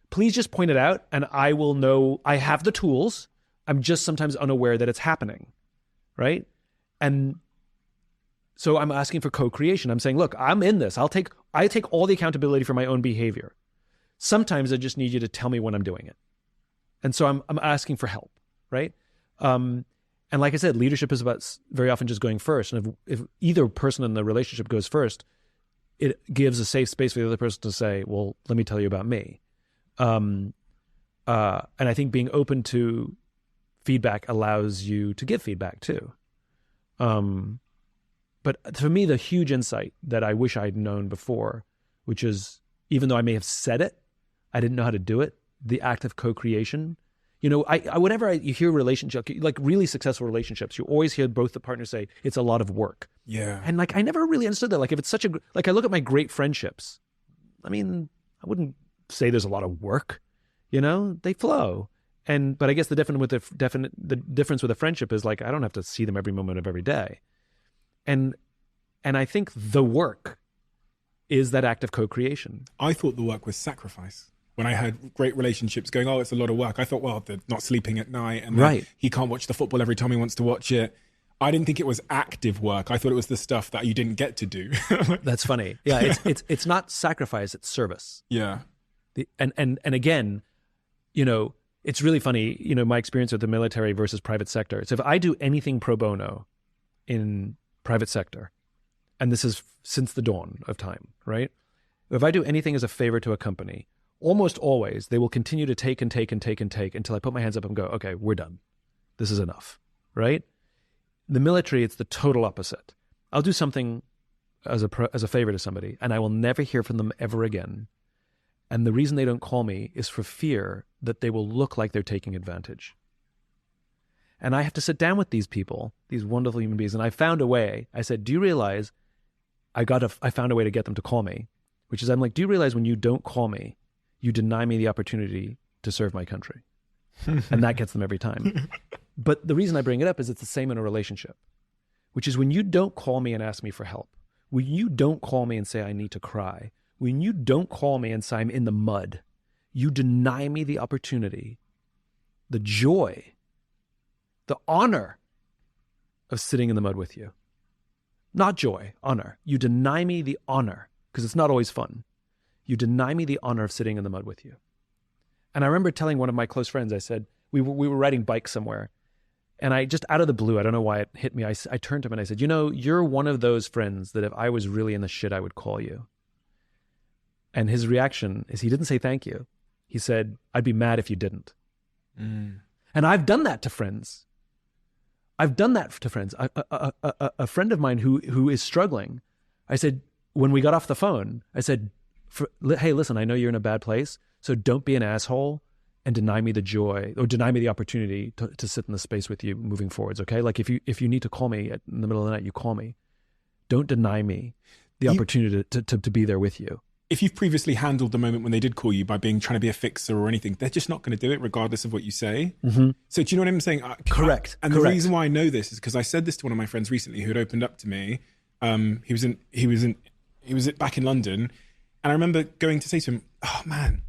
Please just point it out and I will know I have the tools. I'm just sometimes unaware that it's happening, right? And so I'm asking for co-creation. I'm saying, look, I'm in this. I take all the accountability for my own behavior. Sometimes I just need you to tell me when I'm doing it. And so I'm asking for help, right? And like I said, leadership is about very often just going first. And if either person in the relationship goes first, it gives a safe space for the other person to say, well, let me tell you about me. And I think being open to feedback allows you to give feedback too. But for me, the huge insight that I wish I'd known before, which is, even though I may have said it, I didn't know how to do it, the act of co-creation. Whenever you hear relationship, like really successful relationships, you always hear both the partners say, it's a lot of work. Yeah. And I never really understood that. If it's I look at my great friendships, I wouldn't say there's a lot of work, they flow. But I guess the difference with a friendship is I don't have to see them every moment of every day. And I think the work is that act of co-creation. I thought the work was sacrifice. When I heard great relationships going, it's a lot of work, I thought, well, they're not sleeping at night and right. He can't watch the football every time he wants to watch it. I didn't think it was active work. I thought it was the stuff that you didn't get to do. That's funny. Yeah, it's not sacrifice, it's service. Yeah. And again, it's really funny, my experience with the military versus private sector. So if I do anything pro bono in private sector, and this is since the dawn of time, right? If I do anything as a favor to a company, almost always they will continue to take and take and take and take until I put my hands up and go, okay, we're done. This is enough, right? The military, it's the total opposite. I'll do something as a favor to somebody and I will never hear from them ever again. And the reason they don't call me is for fear that they will look like they're taking advantage. And I have to sit down with these people, these wonderful human beings. And I found a way. I said, do you realize I found a way to get them to call me, which is I'm like, do you realize when you don't call me, you deny me the opportunity to serve my country? And that gets them every time. But the reason I bring it up is it's the same in a relationship, which is when you don't call me and ask me for help, when you don't call me and say I need to cry, when you don't call me and say I'm in the mud, you deny me the opportunity, the joy, the honor of sitting in the mud with you. Not joy, honor. You deny me the honor, because it's not always fun. You deny me the honor of sitting in the mud with you. And I remember telling one of my close friends, I said, we were riding bikes somewhere, and I just out of the blue, I don't know why it hit me, I turned to him and I said, you're one of those friends that if I was really in the shit, I would call you. And his reaction is he didn't say thank you. He said, I'd be mad if you didn't. And I've done that to friends. A friend of mine who is struggling, I said, when we got off the phone, I said, hey, listen, I know you're in a bad place, so don't be an asshole and deny me the joy or deny me the opportunity to sit in the space with you moving forwards, okay? Like if you need to call me in the middle of the night, you call me. Don't deny me the opportunity to be there with you. If you've previously handled the moment when they did call you by trying to be a fixer or anything, they're just not going to do it regardless of what you say. Mm-hmm. So do you know what I'm saying? Correct. The reason why I know this is because I said this to one of my friends recently who had opened up to me. He was back in London, and I remember going to say to him, "Oh man,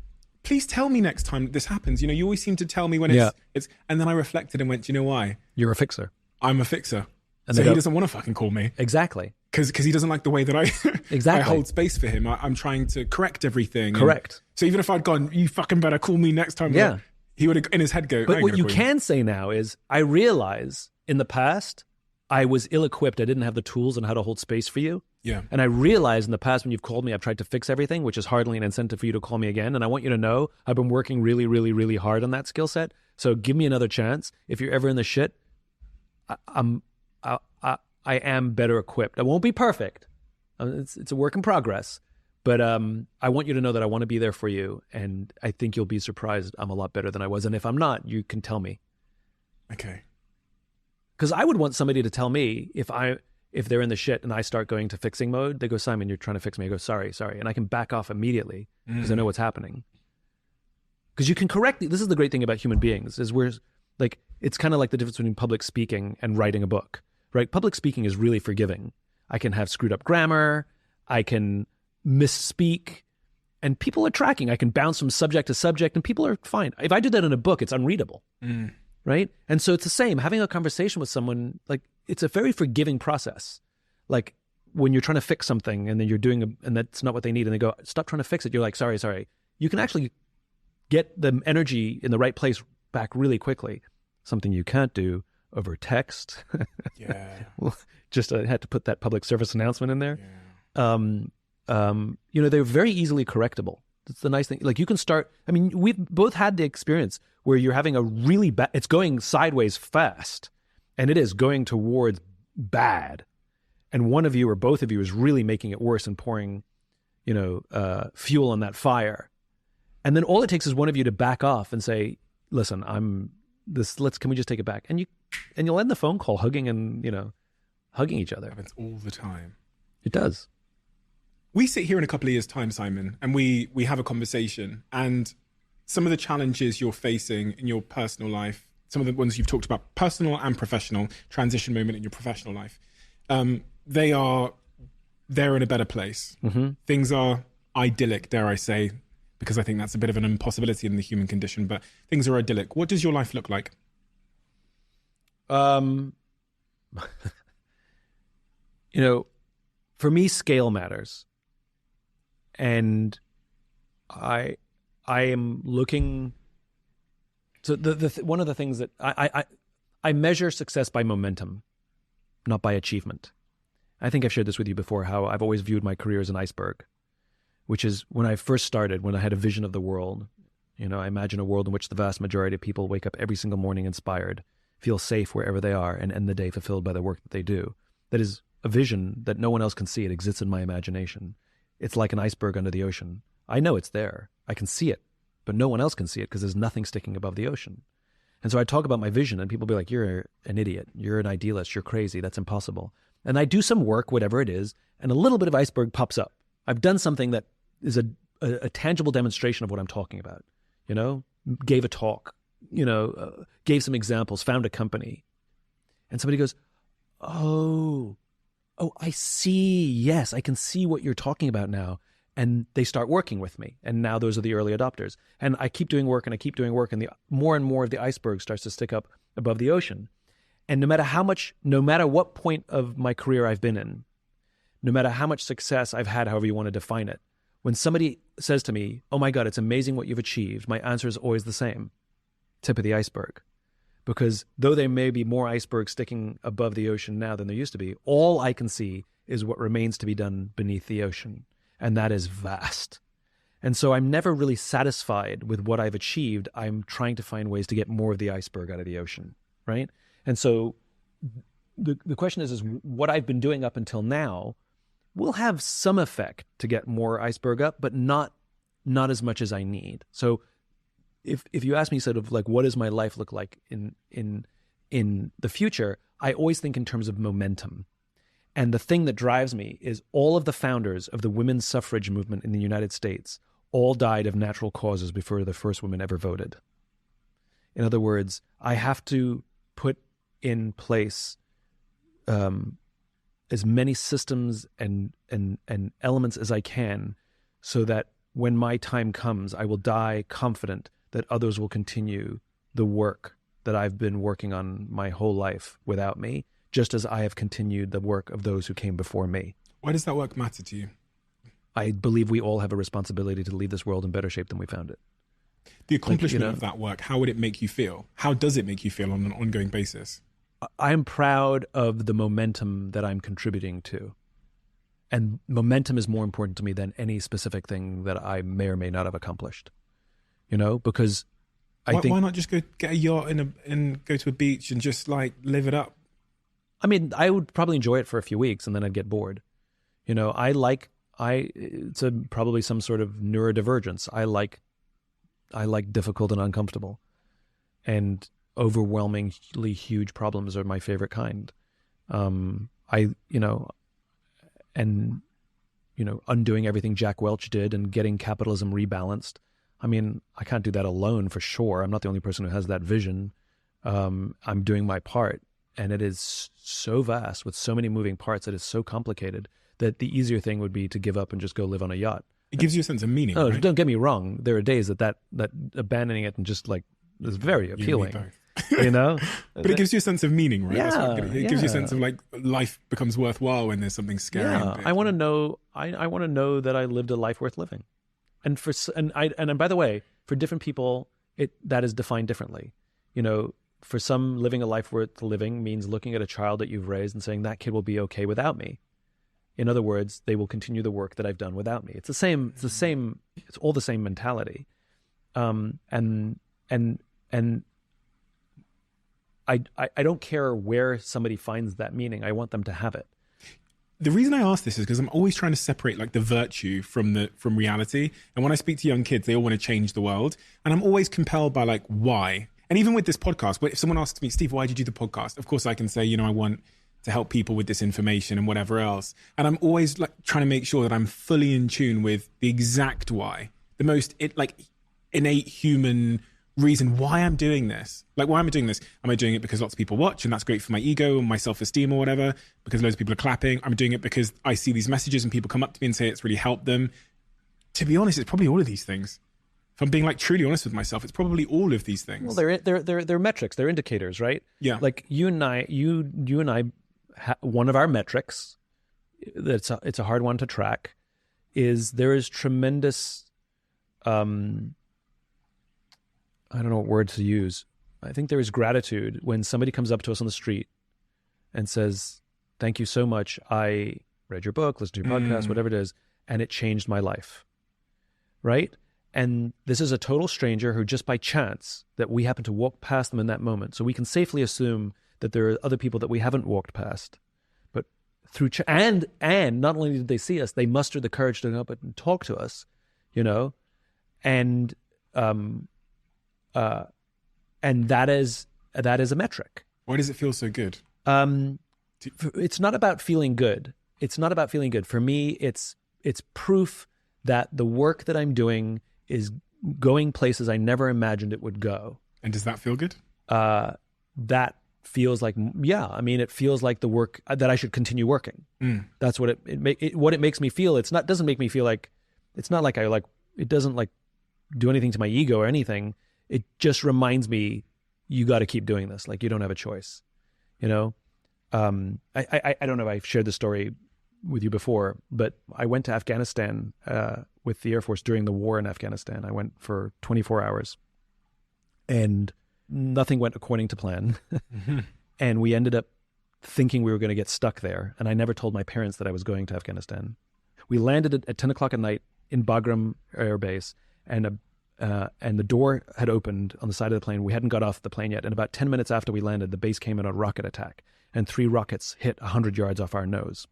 please tell me next time this happens. You always seem to tell me when it's." And then I reflected and went, "Do you know why? You're a fixer. I'm a fixer." And so he doesn't want to fucking call me. Exactly. Because he doesn't like the way that I hold space for him. I'm trying to correct everything. Correct. So even if I'd gone, you fucking better call me next time. Yeah. He would have in his head go. But what you can say now is, I realize in the past, I was ill-equipped. I didn't have the tools on how to hold space for you. Yeah. And I realize in the past when you've called me, I've tried to fix everything, which is hardly an incentive for you to call me again. And I want you to know I've been working really, really, really hard on that skill set. So give me another chance. If you're ever in the shit, I am better equipped. I won't be perfect. It's a work in progress. But I want you to know that I want to be there for you. And I think you'll be surprised I'm a lot better than I was. And if I'm not, you can tell me. Okay. Because I would want somebody to tell me if they're in the shit and I start going to fixing mode, they go, Simon, you're trying to fix me. I go, sorry. And I can back off immediately because I know what's happening. Because you can correct this is the great thing about human beings is it's kind of like the difference between public speaking and writing a book, right? Public speaking is really forgiving. I can have screwed up grammar. I can misspeak and people are tracking. I can bounce from subject to subject and people are fine. If I do that in a book, it's unreadable. Right? And so it's the same. Having a conversation with someone, it's a very forgiving process. Like when you're trying to fix something and then you're doing, and that's not what they need, and they go, stop trying to fix it. You're like, sorry. You can actually get the energy in the right place back really quickly. Something you can't do over text. Yeah. Just I had to put that public service announcement in there. Yeah. They're very easily correctable. That's the nice thing. Like you can start, we've both had the experience where you're having a really bad, it's going sideways fast and it is going towards bad. And one of you or both of you is really making it worse and pouring, fuel on that fire. And then all it takes is one of you to back off and say, listen, can we just take it back? And you'll end the phone call hugging and, hugging each other. It happens all the time. It does. We sit here in a couple of years' time, Simon, and we have a conversation. And some of the challenges you're facing in your personal life, some of the ones you've talked about, personal and professional, transition moment in your professional life, they're in a better place. Mm-hmm. Things are idyllic, dare I say, because I think that's a bit of an impossibility in the human condition, but things are idyllic. What does your life look like? For me, scale matters. And I am looking. So one of the things that I measure success by momentum, not by achievement. I think I've shared this with you before. How I've always viewed my career as an iceberg, which is when I first started, when I had a vision of the world. I imagine a world in which the vast majority of people wake up every single morning inspired, feel safe wherever they are, and end the day fulfilled by the work that they do. That is a vision that no one else can see. It exists in my imagination. It's like an iceberg under the ocean. I know it's there. I can see it, but no one else can see it because there's nothing sticking above the ocean. And so I talk about my vision and people be like, you're an idiot. You're an idealist. You're crazy. That's impossible. And I do some work, whatever it is, and a little bit of iceberg pops up. I've done something that is a tangible demonstration of what I'm talking about. Gave a talk, gave some examples, found a company. And somebody goes, oh, oh, I see. Yes, I can see what you're talking about now. And they start working with me. And now those are the early adopters. And I keep doing work and I keep doing work. And the more and more of the iceberg starts to stick up above the ocean. And no matter what point of my career I've been in, no matter how much success I've had, however you want to define it, when somebody says to me, oh my God, it's amazing what you've achieved, my answer is always the same: tip of the iceberg. Because though there may be more icebergs sticking above the ocean now than there used to be, all I can see is what remains to be done beneath the ocean. And that is vast. And so I'm never really satisfied with what I've achieved. I'm trying to find ways to get more of the iceberg out of the ocean, right? And so the question is what I've been doing up until now will have some effect to get more iceberg up, but not as much as I need. So if you ask me sort of like, what does my life look like in the future, I always think in terms of momentum. And the thing that drives me is all of the founders of the women's suffrage movement in the United States all died of natural causes before the first women ever voted. In other words, I have to put in place as many systems and elements as I can so that when my time comes, I will die confident that others will continue the work that I've been working on my whole life without me, just as I have continued the work of those who came before me. Why does that work matter to you? I believe we all have a responsibility to leave this world in better shape than we found it. The accomplishment of that work, how would it make you feel? How does it make you feel on an ongoing basis? I'm proud of the momentum that I'm contributing to. And momentum is more important to me than any specific thing that I may or may not have accomplished. Because I think... Why not just go get a yacht and go to a beach and just like live it up? I mean, I would probably enjoy it for a few weeks and then I'd get bored. It's probably some sort of neurodivergence. I like difficult and uncomfortable, and overwhelmingly huge problems are my favorite kind. Undoing everything Jack Welch did and getting capitalism rebalanced. I mean, I can't do that alone for sure. I'm not the only person who has that vision. I'm doing my part. And it is so vast with so many moving parts. It is so complicated that the easier thing would be to give up and just go live on a yacht. It gives you a sense of meaning. Oh, right? Don't get me wrong. There are days that abandoning it and just like is very appealing. But it gives you a sense of meaning, right? Yeah, it gives you a sense of like life becomes worthwhile when there's something scary. Yeah, I want to know. I want to know that I lived a life worth living. And by the way, for different people, that is defined differently. For some, living a life worth living means looking at a child that you've raised and saying that kid will be okay without me. In other words, they will continue the work that I've done without me. It's all the same mentality. And I don't care where somebody finds that meaning. I want them to have it. The reason I ask this is because I'm always trying to separate like the virtue from reality. And when I speak to young kids, they all want to change the world. And I'm always compelled by like, why? And even with this podcast, if someone asks me, Steve, why did you do the podcast? Of course I can say, I want to help people with this information and whatever else. And I'm always like trying to make sure that I'm fully in tune with the exact why, the most innate human reason why I'm doing this. Like, why am I doing this? Am I doing it because lots of people watch and that's great for my ego and my self-esteem or whatever? Because loads of people are clapping. I'm doing it because I see these messages and people come up to me and say it's really helped them. To be honest, it's probably all of these things. If I'm being like truly honest with myself, it's probably all of these things. Well, they're metrics, they're indicators, right? Yeah. Like you and I, one of our metrics, it's a hard one to track, is there is tremendous, I don't know what word to use. I think there is gratitude when somebody comes up to us on the street and says, "Thank you so much. I read your book, listened to your podcast, whatever it is, and it changed my life." Right? And this is a total stranger who just by chance that we happen to walk past them in that moment. So we can safely assume that there are other people that we haven't walked past. But through and not only did they see us, they mustered the courage to go up and talk to us, and that is a metric. Why does it feel so good? It's not about feeling good. It's not about feeling good. For me, it's proof that the work that I'm doing is going places I never imagined it would go. And does that feel good? That feels like, it feels like the work that I should continue working. That's what what it makes me feel. Doesn't make me feel like, it's not like it doesn't like do anything to my ego or anything. It just reminds me, you got to keep doing this. Like, you don't have a choice, I don't know if I've shared this story with you before, but I went to Afghanistan with the Air Force during the war in Afghanistan. I went for 24 hours and nothing went according to plan. And we ended up thinking we were going to get stuck there. And I never told my parents that I was going to Afghanistan. We landed at 10 o'clock at night in Bagram Air Base, and the door had opened on the side of the plane. We hadn't got off the plane yet. And about 10 minutes after we landed, the base came in a rocket attack, and 3 rockets hit 100 yards off our nose.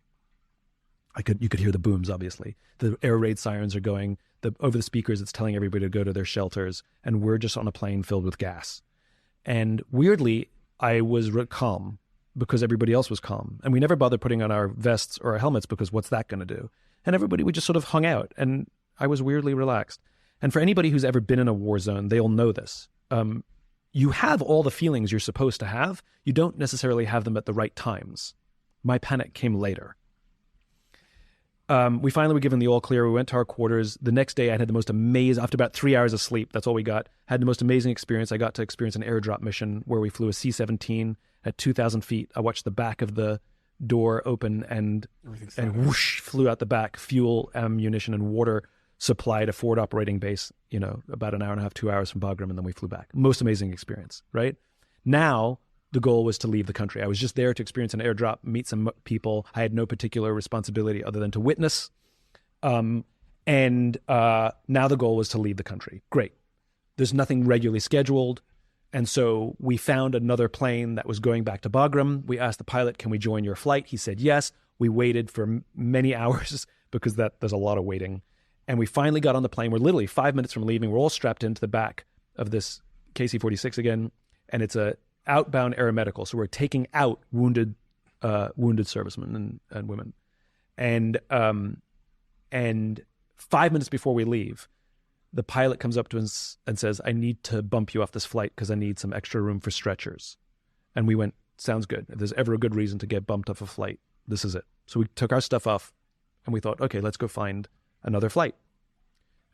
You could hear the booms, obviously. The air raid sirens are going. Over the speakers, it's telling everybody to go to their shelters. And we're just on a plane filled with gas. And weirdly, I was calm because everybody else was calm. And we never bothered putting on our vests or our helmets because what's that going to do? And we just sort of hung out. And I was weirdly relaxed. And for anybody who's ever been in a war zone, they'll know this. You have all the feelings you're supposed to have. You don't necessarily have them at the right times. My panic came later. We finally were given the all clear. We went to our quarters. The next day I had the most amazing, after about 3 hours of sleep, that's all we got, had the most amazing experience. I got to experience an airdrop mission where we flew a C-17 at 2,000 feet. I watched the back of the door open and whoosh, flew out the back, fuel, ammunition, and water supply to forward operating base, about an hour and a half, 2 hours from Bagram, and then we flew back. Most amazing experience, right? Now, the goal was to leave the country. I was just there to experience an airdrop, meet some people. I had no particular responsibility other than to witness. And now the goal was to leave the country. Great. There's nothing regularly scheduled. And so we found another plane that was going back to Bagram. We asked the pilot, can we join your flight? He said yes. We waited for many hours because there's a lot of waiting. And we finally got on the plane. We're literally 5 minutes from leaving. We're all strapped into the back of this KC-46 again. And it's a outbound aeromedical. So we're taking out wounded servicemen and women. And 5 minutes before we leave, the pilot comes up to us and says, I need to bump you off this flight because I need some extra room for stretchers. And we went, sounds good. If there's ever a good reason to get bumped off a flight, this is it. So we took our stuff off and we thought, okay, let's go find another flight.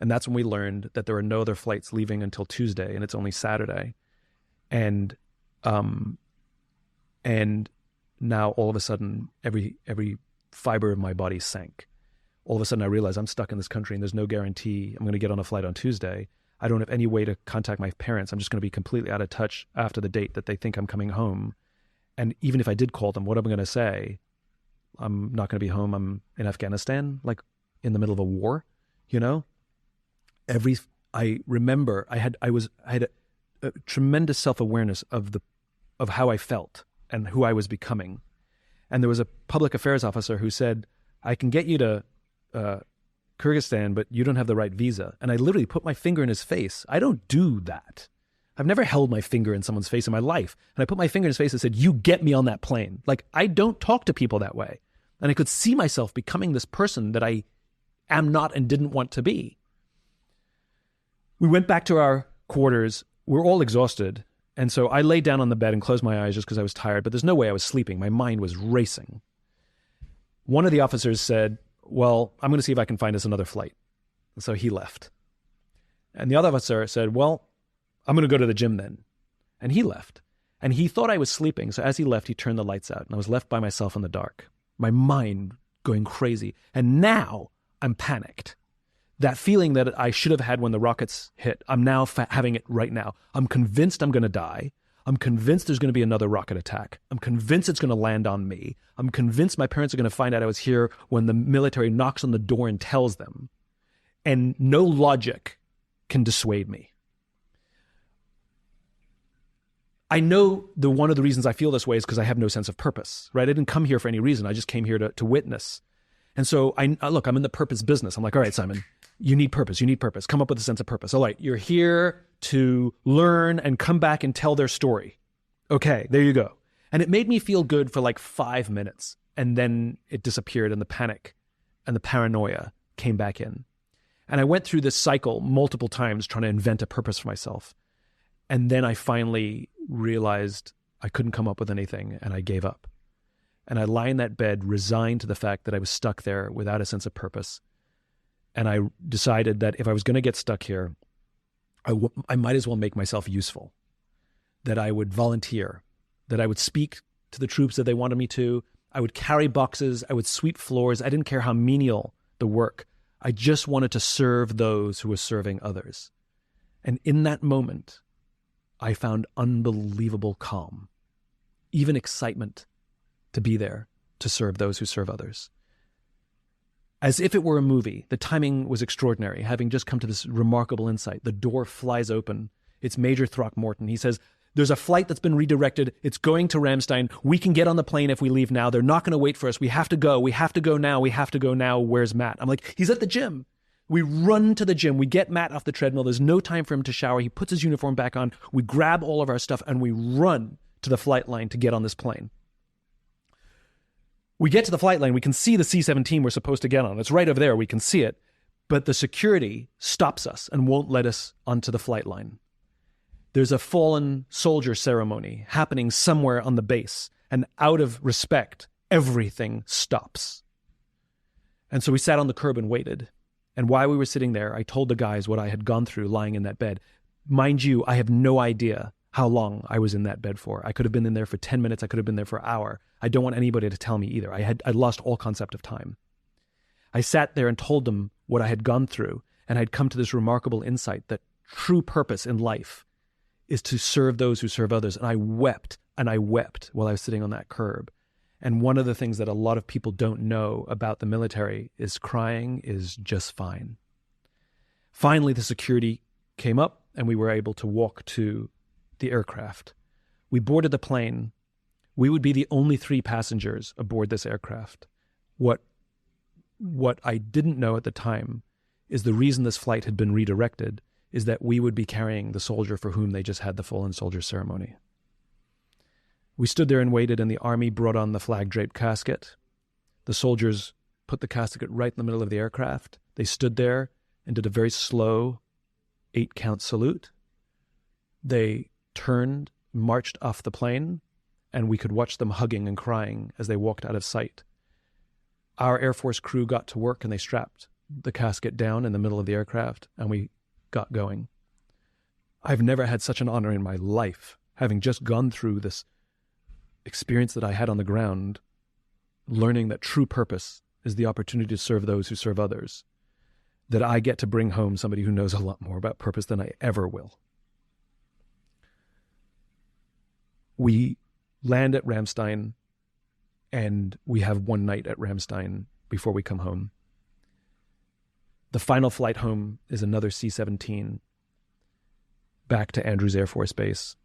And that's when we learned that there are no other flights leaving until Tuesday, and it's only Saturday. And now all of a sudden, every fiber of my body sank. All of a sudden I realized I'm stuck in this country and there's no guarantee I'm going to get on a flight on Tuesday. I don't have any way to contact my parents. I'm just going to be completely out of touch after the date that they think I'm coming home. And even if I did call them, what am I going to say? I'm not going to be home. I'm in Afghanistan, like in the middle of a war, I remember I had a tremendous self-awareness of how I felt and who I was becoming. And there was a public affairs officer who said, I can get you to Kyrgyzstan, but you don't have the right visa. And I literally put my finger in his face. I don't do that. I've never held my finger in someone's face in my life. And I put my finger in his face and said, you get me on that plane. Like, I don't talk to people that way. And I could see myself becoming this person that I am not and didn't want to be. We went back to our quarters. We're all exhausted. And so I laid down on the bed and closed my eyes just because I was tired, but there's no way I was sleeping. My mind was racing. One of the officers said, well, I'm going to see if I can find us another flight. And so he left. And the other officer said, well, I'm going to go to the gym then. And he left. And he thought I was sleeping. So as he left, he turned the lights out and I was left by myself in the dark. My mind going crazy. And now I'm panicked. That feeling that I should have had when the rockets hit, I'm now having it right now. I'm convinced I'm going to die. I'm convinced there's going to be another rocket attack. I'm convinced it's going to land on me. I'm convinced my parents are going to find out I was here when the military knocks on the door and tells them. And no logic can dissuade me. I know one of the reasons I feel this way is because I have no sense of purpose, right? I didn't come here for any reason. I just came here to witness. And so I'm in the purpose business. I'm like, all right, Simon, you need purpose. You need purpose. Come up with a sense of purpose. All right, you're here to learn and come back and tell their story. Okay, there you go. And it made me feel good for like 5 minutes. And then it disappeared and the panic and the paranoia came back in. And I went through this cycle multiple times trying to invent a purpose for myself. And then I finally realized I couldn't come up with anything, and I gave up. And I lie in that bed, resigned to the fact that I was stuck there without a sense of purpose. And I decided that if I was going to get stuck here, I might as well make myself useful, that I would volunteer, that I would speak to the troops that they wanted me to. I would carry boxes. I would sweep floors. I didn't care how menial the work. I just wanted to serve those who were serving others. And in that moment, I found unbelievable calm, even excitement to be there to serve those who serve others. As if it were a movie, the timing was extraordinary. Having just come to this remarkable insight, the door flies open. It's Major Throckmorton. He says, "There's a flight that's been redirected. It's going to Ramstein. We can get on the plane if we leave now. They're not going to wait for us. We have to go. We have to go now. We have to go now. Where's Matt?" I'm like, "He's at the gym." We run to the gym. We get Matt off the treadmill. There's no time for him to shower. He puts his uniform back on. We grab all of our stuff and we run to the flight line to get on this plane. We get to the flight line. We can see the C-17 we're supposed to get on. It's right over there. We can see it. But the security stops us and won't let us onto the flight line. There's a fallen soldier ceremony happening somewhere on the base. And out of respect, everything stops. And so we sat on the curb and waited. And while we were sitting there, I told the guys what I had gone through lying in that bed. Mind you, I have no idea how long I was in that bed for. I could have been in there for 10 minutes. I could have been there for an hour. I don't want anybody to tell me either. I lost all concept of time. I sat there and told them what I had gone through, and I'd come to this remarkable insight that true purpose in life is to serve those who serve others. And I wept while I was sitting on that curb. And one of the things that a lot of people don't know about the military is crying is just fine. Finally, the security came up and we were able to walk to the aircraft. We boarded the plane. We would be the only 3 passengers aboard this aircraft. What I didn't know at the time is the reason this flight had been redirected is that we would be carrying the soldier for whom they just had the fallen soldier ceremony. We stood there and waited, and the army brought on the flag-draped casket. The soldiers put the casket right in the middle of the aircraft. They stood there and did a very slow 8-count salute. They turned, marched off the plane, and we could watch them hugging and crying as they walked out of sight. Our Air Force crew got to work, and they strapped the casket down in the middle of the aircraft, and we got going. I've never had such an honor in my life, having just gone through this experience that I had on the ground, learning that true purpose is the opportunity to serve those who serve others, that I get to bring home somebody who knows a lot more about purpose than I ever will. We land at Ramstein, and we have one night at Ramstein before we come home. The final flight home is another C-17 back to Andrews Air Force Base.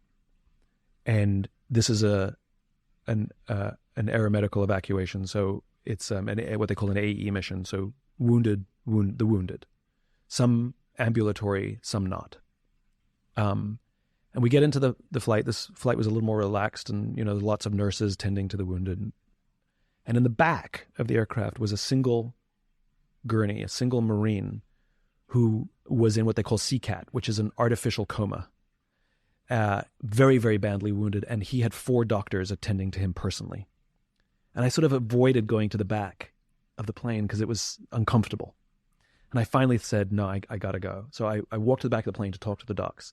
And this is an aeromedical evacuation. So it's what they call an AE mission. So the wounded. Some ambulatory, some not. And we get into the flight. This flight was a little more relaxed, and lots of nurses tending to the wounded. And in the back of the aircraft was a single gurney, a single Marine who was in what they call CCAT, which is an artificial coma. Very, very badly wounded, and he had 4 doctors attending to him personally. And I sort of avoided going to the back of the plane because it was uncomfortable. And I finally said, no, I got to go. So I walked to the back of the plane to talk to the docs,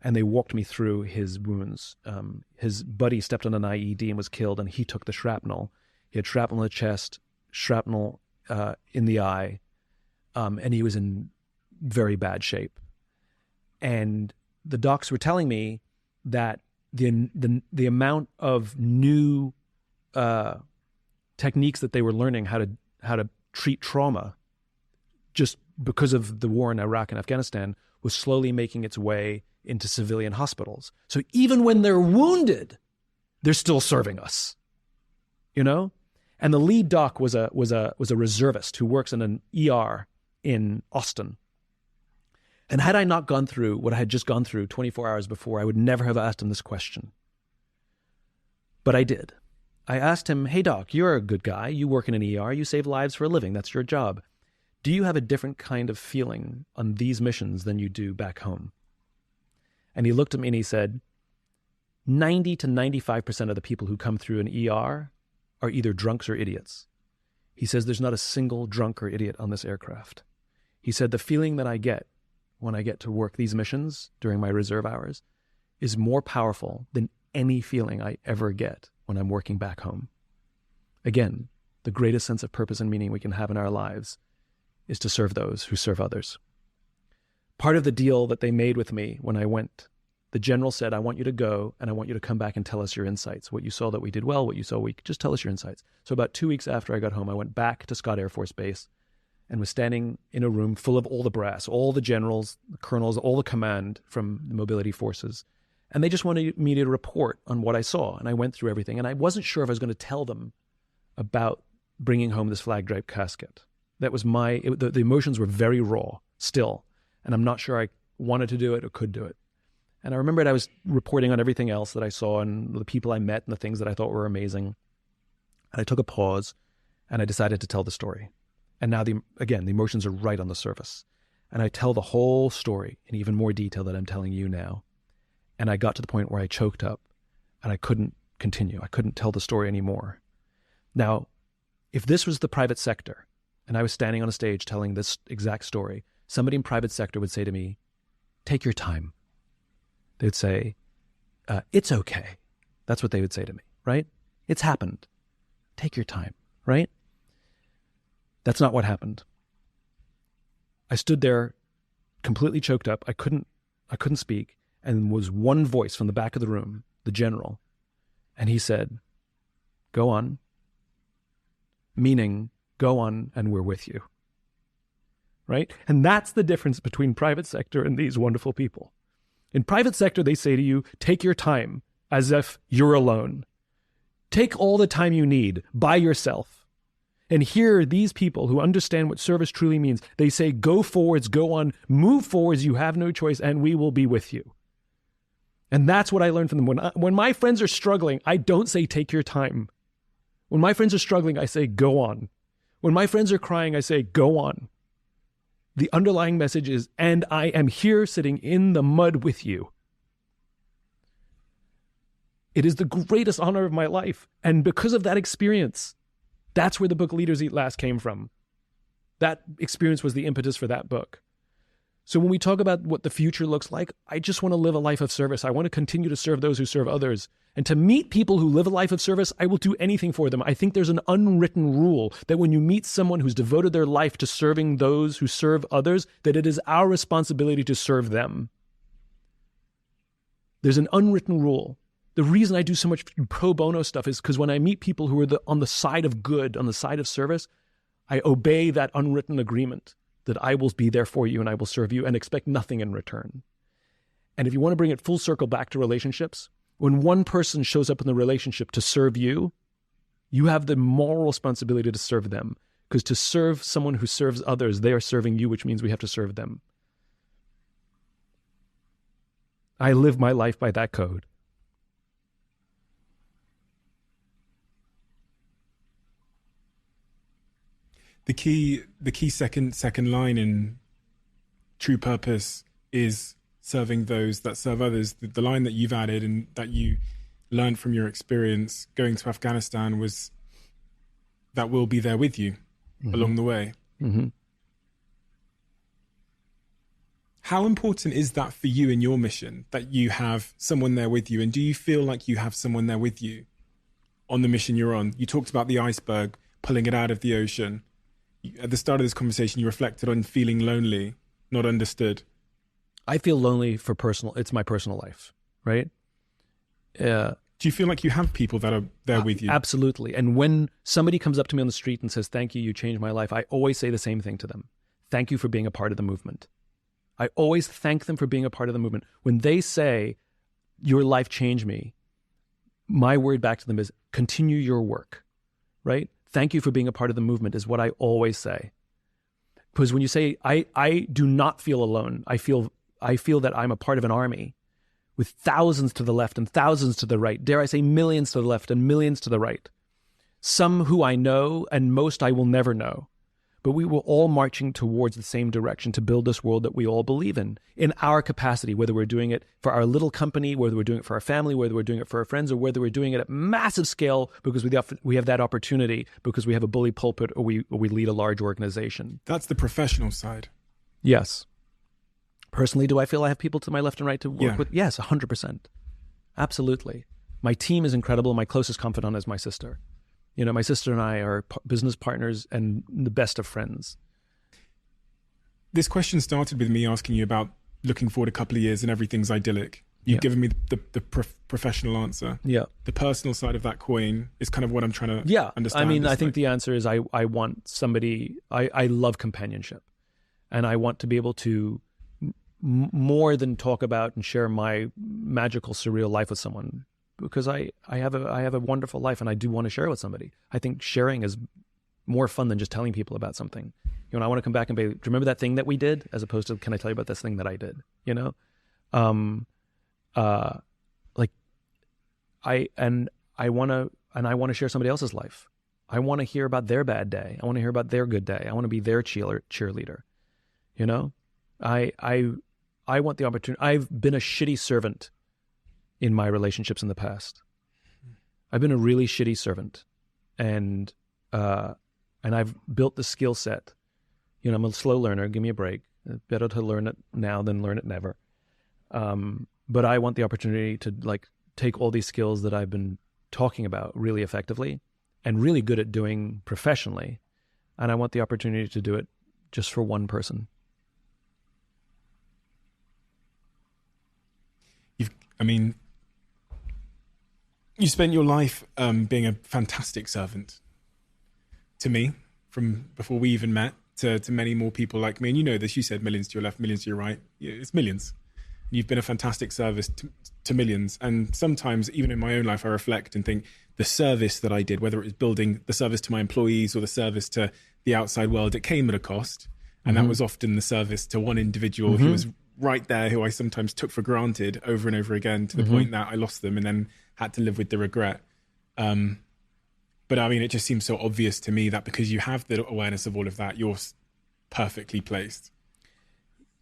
and they walked me through his wounds. His buddy stepped on an IED and was killed, and he took the shrapnel. He had shrapnel in the chest, shrapnel in the eye, and he was in very bad shape. And the docs were telling me that the amount of new techniques that they were learning how to treat trauma, just because of the war in Iraq and Afghanistan, was slowly making its way into civilian hospitals. So even when they're wounded, they're still serving us, And the lead doc was a reservist who works in an ER in Austin. And had I not gone through what I had just gone through 24 hours before, I would never have asked him this question. But I did. I asked him, "Hey doc, you're a good guy. You work in an ER. You save lives for a living. That's your job. Do you have a different kind of feeling on these missions than you do back home?" And he looked at me and he said, 90 to 95% of the people who come through an ER are either drunks or idiots. He says there's not a single drunk or idiot on this aircraft. He said the feeling that I get when I get to work these missions during my reserve hours is more powerful than any feeling I ever get when I'm working back home. Again, the greatest sense of purpose and meaning we can have in our lives is to serve those who serve others. Part of the deal that they made with me when I went, the general said, I want you to go and I want you to come back and tell us your insights. What you saw that we did well, what you saw weak, just tell us your insights. So about 2 weeks after I got home, I went back to Scott Air Force Base and was standing in a room full of all the brass, all the generals, the colonels, all the command from the mobility forces. And they just wanted me to report on what I saw. And I went through everything. And I wasn't sure if I was going to tell them about bringing home this flag-draped casket. That was the emotions were very raw still. And I'm not sure I wanted to do it or could do it. And I remembered I was reporting on everything else that I saw and the people I met and the things that I thought were amazing. And I took a pause and I decided to tell the story. And now, the emotions are right on the surface. And I tell the whole story in even more detail than I'm telling you now. And I got to the point where I choked up and I couldn't continue. I couldn't tell the story anymore. Now, if this was the private sector and I was standing on a stage telling this exact story, somebody in private sector would say to me, take your time. They'd say, it's okay. That's what they would say to me, right? It's happened. Take your time, right? That's not what happened. I stood there completely choked up. I couldn't speak. And was one voice from the back of the room, the general. And he said, go on. Meaning, go on and we're with you. Right? And that's the difference between private sector and these wonderful people. In private sector, they say to you, take your time as if you're alone. Take all the time you need by yourself. And here, these people who understand what service truly means, they say, go forwards, go on, move forwards, you have no choice, and we will be with you. And that's what I learned from them. When my friends are struggling, I don't say, take your time. When my friends are struggling, I say, go on. When my friends are crying, I say, go on. The underlying message is, and I am here sitting in the mud with you. It is the greatest honor of my life. And because of that experience, that's where the book Leaders Eat Last came from. That experience was the impetus for that book. So when we talk about what the future looks like, I just want to live a life of service. I want to continue to serve those who serve others. And to meet people who live a life of service, I will do anything for them. I think there's an unwritten rule that when you meet someone who's devoted their life to serving those who serve others, that it is our responsibility to serve them. There's an unwritten rule. The reason I do so much pro bono stuff is because when I meet people who are on the side of good, on the side of service, I obey that unwritten agreement that I will be there for you and I will serve you and expect nothing in return. And if you want to bring it full circle back to relationships, when one person shows up in the relationship to serve you, you have the moral responsibility to serve them. Because to serve someone who serves others, they are serving you, which means we have to serve them. I live my life by that code. The key second line in True Purpose is serving those that serve others. The line that you've added and that you learned from your experience going to Afghanistan was that we'll be there with you along the way. Mm-hmm. How important is that for you in your mission, that you have someone there with you? And do you feel like you have someone there with you on the mission you're on? You talked about the iceberg, pulling it out of the ocean. At the start of this conversation, you reflected on feeling lonely, not understood. I feel lonely it's my personal life, right? Do you feel like you have people that are there with you? Absolutely. And when somebody comes up to me on the street and says, thank you, you changed my life, I always say the same thing to them. Thank you for being a part of the movement. I always thank them for being a part of the movement. When they say, your life changed me, my word back to them is, continue your work, right? Thank you for being a part of the movement is what I always say. Because when you say, I do not feel alone, I feel that I'm a part of an army with thousands to the left and thousands to the right. Dare I say millions to the left and millions to the right. Some who I know and most I will never know. but we were all marching towards the same direction to build this world that we all believe in our capacity, whether we're doing it for our little company, whether we're doing it for our family, whether we're doing it for our friends, or whether we're doing it at massive scale because we have that opportunity, because we have a bully pulpit, or we lead a large organization. That's the professional side. Yes. Personally, do I feel I have people to my left and right to work with? Yes, 100%. Absolutely. My team is incredible. My closest confidant is my sister. You know, my sister and I are business partners and the best of friends. This question started with me asking you about looking forward a couple of years and everything's idyllic. You've given me the professional answer. Yeah. The personal side of that coin is kind of what I'm trying to understand. I mean, I think the answer is I want somebody, I love companionship. And I want to be able to more than talk about and share my magical, surreal life with someone, because I have a wonderful life and I do want to share it with somebody. I think sharing is more fun than just telling people about something. You know, I want to come back and be, do you remember that thing that we did? As opposed to, can I tell you about this thing that I did? You know? I want to share somebody else's life. I want to hear about their bad day. I want to hear about their good day. I want to be their cheerleader. You know, I want the opportunity. I've been a shitty servant in my relationships in the past. I've been a really shitty servant, and I've built the skill set. You know, I'm a slow learner. Give me a break. Better to learn it now than learn it never. But I want the opportunity to like take all these skills that I've been talking about really effectively and really good at doing professionally, and I want the opportunity to do it just for one person. You spent your life being a fantastic servant to me, from before we even met, to many more people like me. And you know this, you said millions to your left, millions to your right. It's millions. You've been a fantastic service to millions. And sometimes, even in my own life, I reflect and think the service that I did, whether it was building the service to my employees or the service to the outside world, it came at a cost. And that was often the service to one individual who was right there, who I sometimes took for granted over and over again, to the point that I lost them and then had to live with the regret. But I mean, it just seems so obvious to me that because you have the awareness of all of that, you're perfectly placed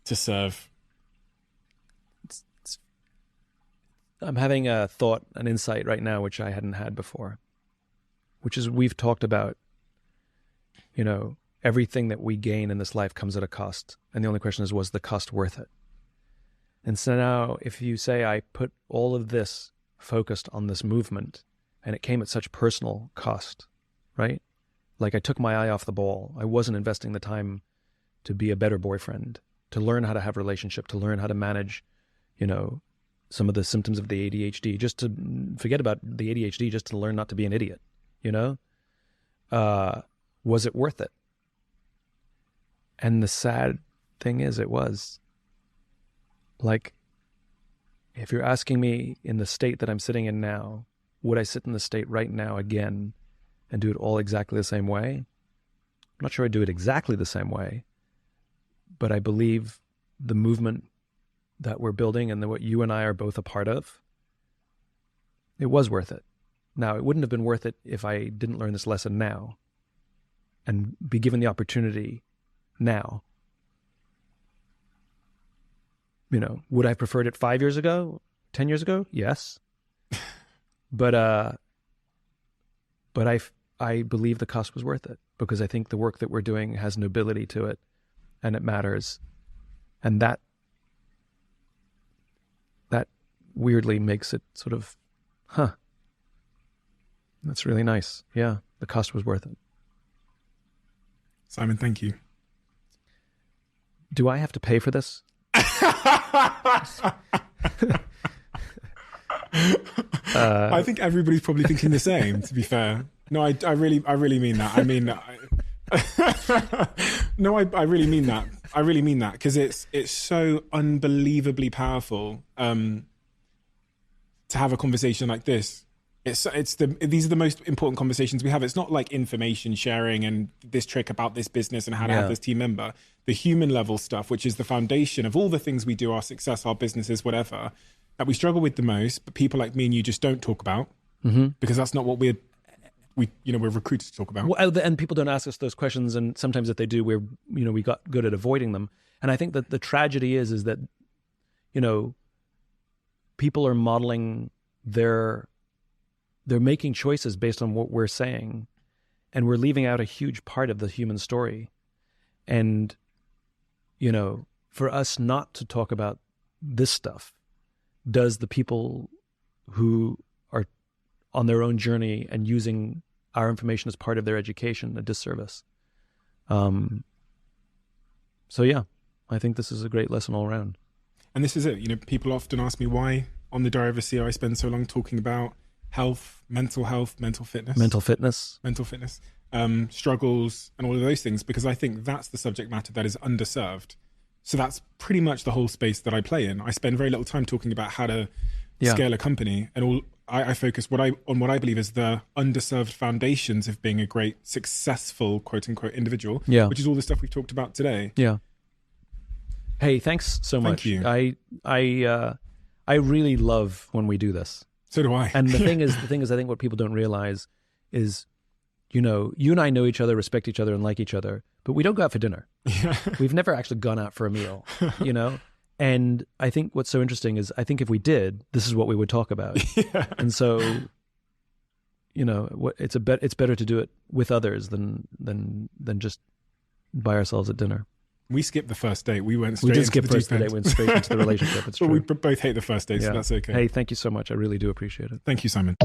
to serve. I'm having a thought, an insight right now, which I hadn't had before, which is we've talked about, you know, everything that we gain in this life comes at a cost. And the only question is, was the cost worth it? And so now if you say I put all of this focused on this movement and it came at such personal cost, right? Like I took my eye off the ball. I wasn't investing the time to be a better boyfriend, to learn how to have relationship, to learn how to manage, you know, some of the symptoms of the ADHD, just to forget about the ADHD, just to learn not to be an idiot, you know? Was it worth it? And the sad thing is, it was. Like, if you're asking me in the state that I'm sitting in now, would I sit in the state right now again and do it all exactly the same way? I'm not sure I'd do it exactly the same way, but I believe the movement that we're building and what you and I are both a part of, it was worth it. Now, it wouldn't have been worth it if I didn't learn this lesson now and be given the opportunity now. You know, would I have preferred it 5 years ago, 10 years ago? Yes. But I believe the cost was worth it, because I think the work that we're doing has nobility to it and it matters. And that weirdly makes it sort of, that's really nice. Yeah, the cost was worth it. Simon, thank you. Do I have to pay for this? I think everybody's probably thinking the same, to be fair. No, I really mean that. I mean, no, I really mean that. I really mean that, because it's so unbelievably powerful to have a conversation like this. These are the most important conversations we have. It's not like information sharing and this trick about this business and how to have this team member. The human level stuff, which is the foundation of all the things we do, our success, our businesses, whatever, that we struggle with the most, but people like me and you just don't talk about, because that's not what we're we're recruited to talk about. Well, and people don't ask us those questions, and sometimes if they do, we got good at avoiding them. And I think that the tragedy is that, people are modeling they're making choices based on what we're saying, and we're leaving out a huge part of the human story. And, for us not to talk about this stuff does the people who are on their own journey and using our information as part of their education a disservice. So yeah, I think this is a great lesson all around. And this is it. People often ask me why on the Diary of a CEO I spend so long talking about health, mental fitness, struggles, and all of those things, because I think that's the subject matter that is underserved. So that's pretty much the whole space that I play in. I spend very little time talking about how to scale a company, and I focus on what I believe is the underserved foundations of being a great, successful, quote unquote, individual, which is all the stuff we've talked about today. Yeah. Hey, thanks so much. Thank you. I really love when we do this. So do I. And the thing is, I think what people don't realize is, you and I know each other, respect each other, and like each other, but we don't go out for dinner. Yeah. We've never actually gone out for a meal, And I think what's so interesting is, I think if we did, this is what we would talk about. Yeah. And so, it's better to do it with others than just by ourselves at dinner. We skipped the first date. We went We straight did into skip the first deep end. date, went straight into the relationship. It's true. But we both hate the first date, so that's okay. Hey, thank you so much. I really do appreciate it. Thank you, Simon.